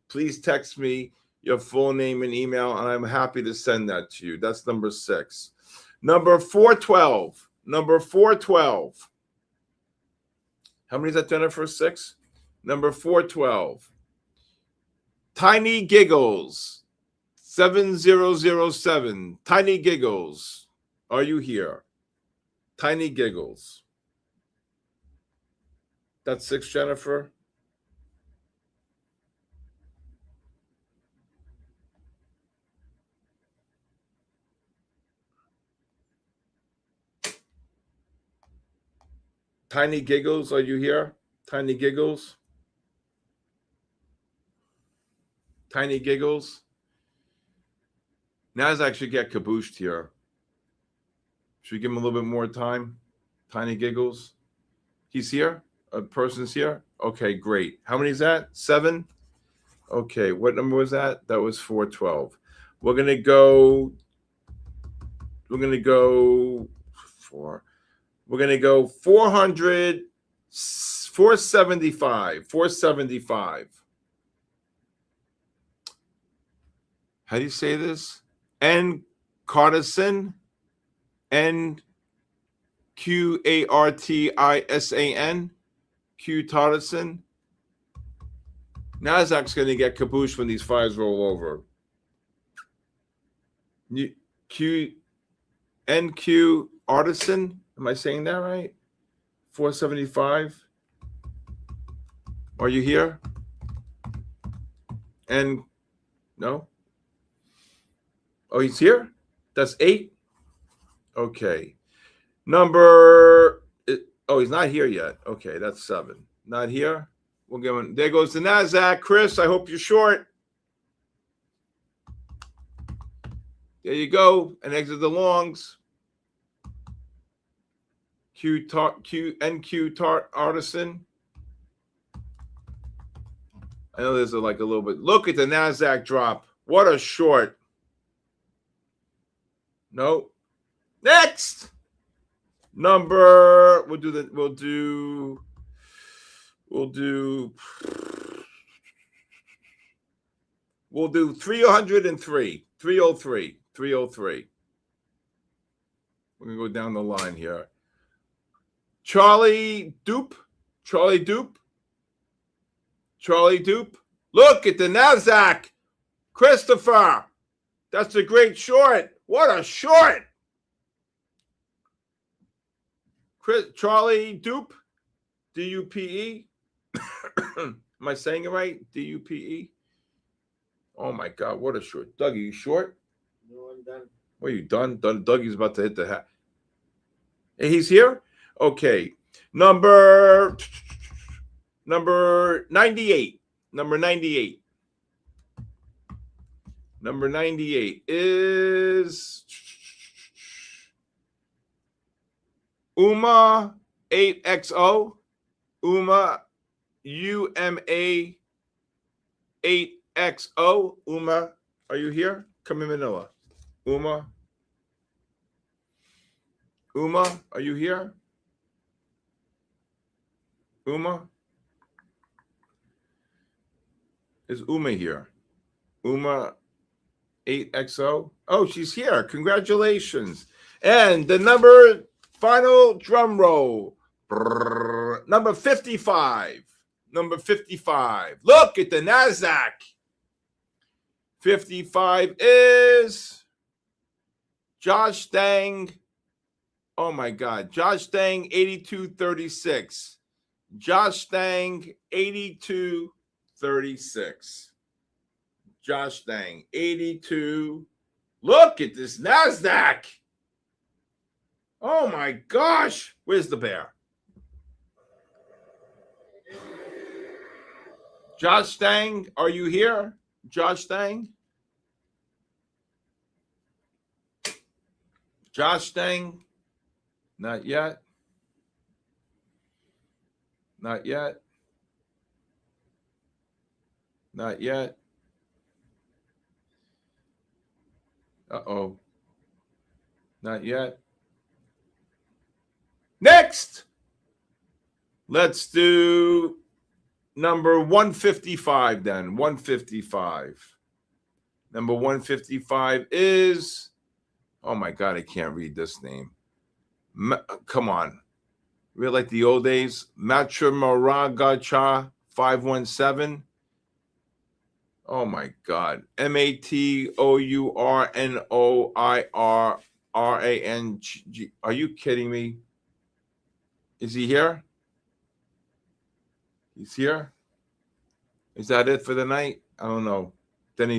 please text me your full name and email, and I'm happy to send that to you. That's number 6. Number 412. Number 412. How many is that, Jennifer? 6? Number 412. Tiny Giggles. 7007. Tiny Giggles. Are you here? Tiny Giggles. That's 6, Jennifer. Tiny Giggles, are you here? Tiny Giggles. Tiny Giggles. NASDAQ should get cabooshed here. Should we give him a little bit more time? Tiny Giggles. He's here? A person's here? Okay, great. How many is that? 7? Okay, what number was that? That was 412. We're going to go 4. We're going to go 400, 475, 475. How do you say this? N. Cartisan, N. Qartisan, Q. Tartisan. NASDAQ's going to get caboose when these fires roll over. NQ Artisan. Am I saying that right? 475. Are you here? And no? Oh, he's here? That's 8? Okay. Number, oh, he's not here yet. Okay, that's 7. Not here. We'll give him, there goes the NASDAQ. Chris, I hope you're short. There you go. And exit the longs. NQ Artisan. I know there's a little bit. Look at the NASDAQ drop. What a short. No. Next. Number. We'll do 303. 303. 303. We're going to go down the line here. Charlie Dupe. Look at the NASDAQ. Christopher. That's a great short. What a short. Charlie Dupe. D-U-P-E. Am I saying it right? D-U-P-E. Oh, my God. What a short. Doug, are you short? No, I'm done. What, are you done? Dougie's about to hit the hat. Hey, he's here? Okay. Number 98. Number 98. Number 98 is UMA 8XO. UMA, UMA 8XO. UMA, are you here? Come in, Manila. UMA, are you here? Uma? Is Uma here? Uma 8XO. Oh, she's here. Congratulations. And the final drum roll. Brrr, number 55. Number 55. Look at the NASDAQ. 55 is Josh Dang. Oh my God. Josh Dang 8236. Josh Dang 8236. Josh Dang 82. Look at this NASDAQ. Oh my gosh. Where's the bear? Josh Dang, are you here? Josh Dang? Josh Dang? Not yet. Not yet. Not yet. Uh-oh. Not yet. Next. Let's do number 155 then. 155. Number 155 is, oh my God, I can't read this name. Come on. We're like the old days. Matramaragacha 517. Oh my God. MATOURNOIRRANG. Are you kidding me? Is he here? He's here? Is that it for the night? I don't know. Then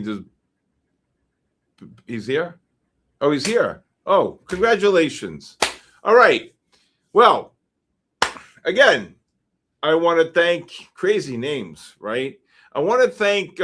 he's here? Oh, he's here. Oh, congratulations. All right. Well, again, I want to thank crazy names, right? I want to thank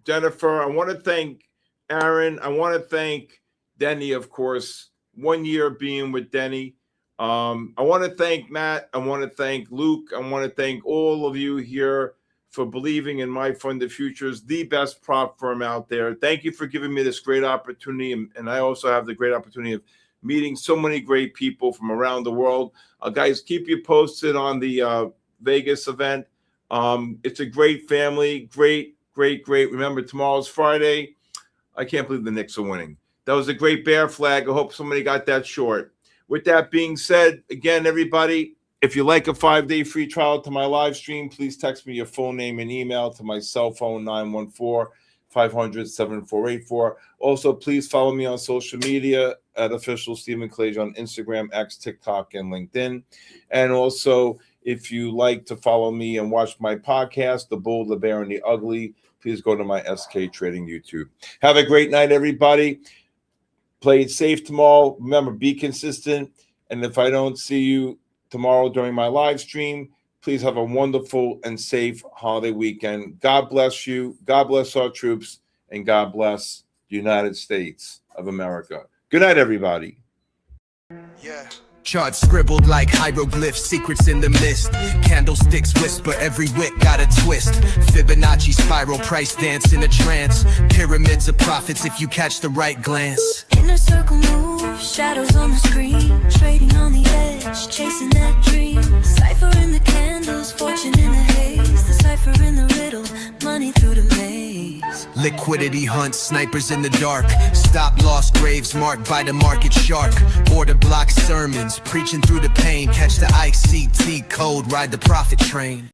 Jennifer. I want to thank Aaron. I want to thank Denny, of course. 1 year being with Denny. I want to thank Matt. I want to thank Luke. I want to thank all of you here for believing in MyFundedFutures, the best prop firm out there. Thank you for giving me this great opportunity. And I also have the great opportunity of meeting so many great people from around the world. Guys, keep you posted on the Vegas event. It's a great family. Great. Remember, tomorrow's Friday. I can't believe the Knicks are winning. That was a great bear flag. I hope somebody got that short. With that being said, again, everybody, if you like a 5-day free trial to my live stream, please text me your full name and email to my cell phone, 914-500-7484. Also, please follow me on social media at official Stephen Kalayjian on Instagram, X, TikTok, and LinkedIn. And also, if you like to follow me and watch my podcast, The Bold, the Bear, and the Ugly, please go to my SK Trading YouTube. Have a great night, everybody. Play it safe tomorrow. Remember, be consistent. And if I don't see you tomorrow during my live stream, please have a wonderful and safe holiday weekend. God bless you. God bless our troops. And God bless the United States of America. Good night, everybody. Yeah. Charts scribbled like hieroglyphs, secrets in the mist. Candlesticks whisper, every wick got a twist. Fibonacci spiral, price dance in a trance. Pyramids of profits if you catch the right glance. Inner circle moves, shadows on the screen. Trading on the edge, chasing that dream. Cipher in the candles, fortune in the haze. The cipher in the riddle, money through the maze. Liquidity hunts, snipers in the dark. Stop loss graves marked by the market shark. Order block sermons, preaching through the pain. Catch the ICT code, ride the profit train.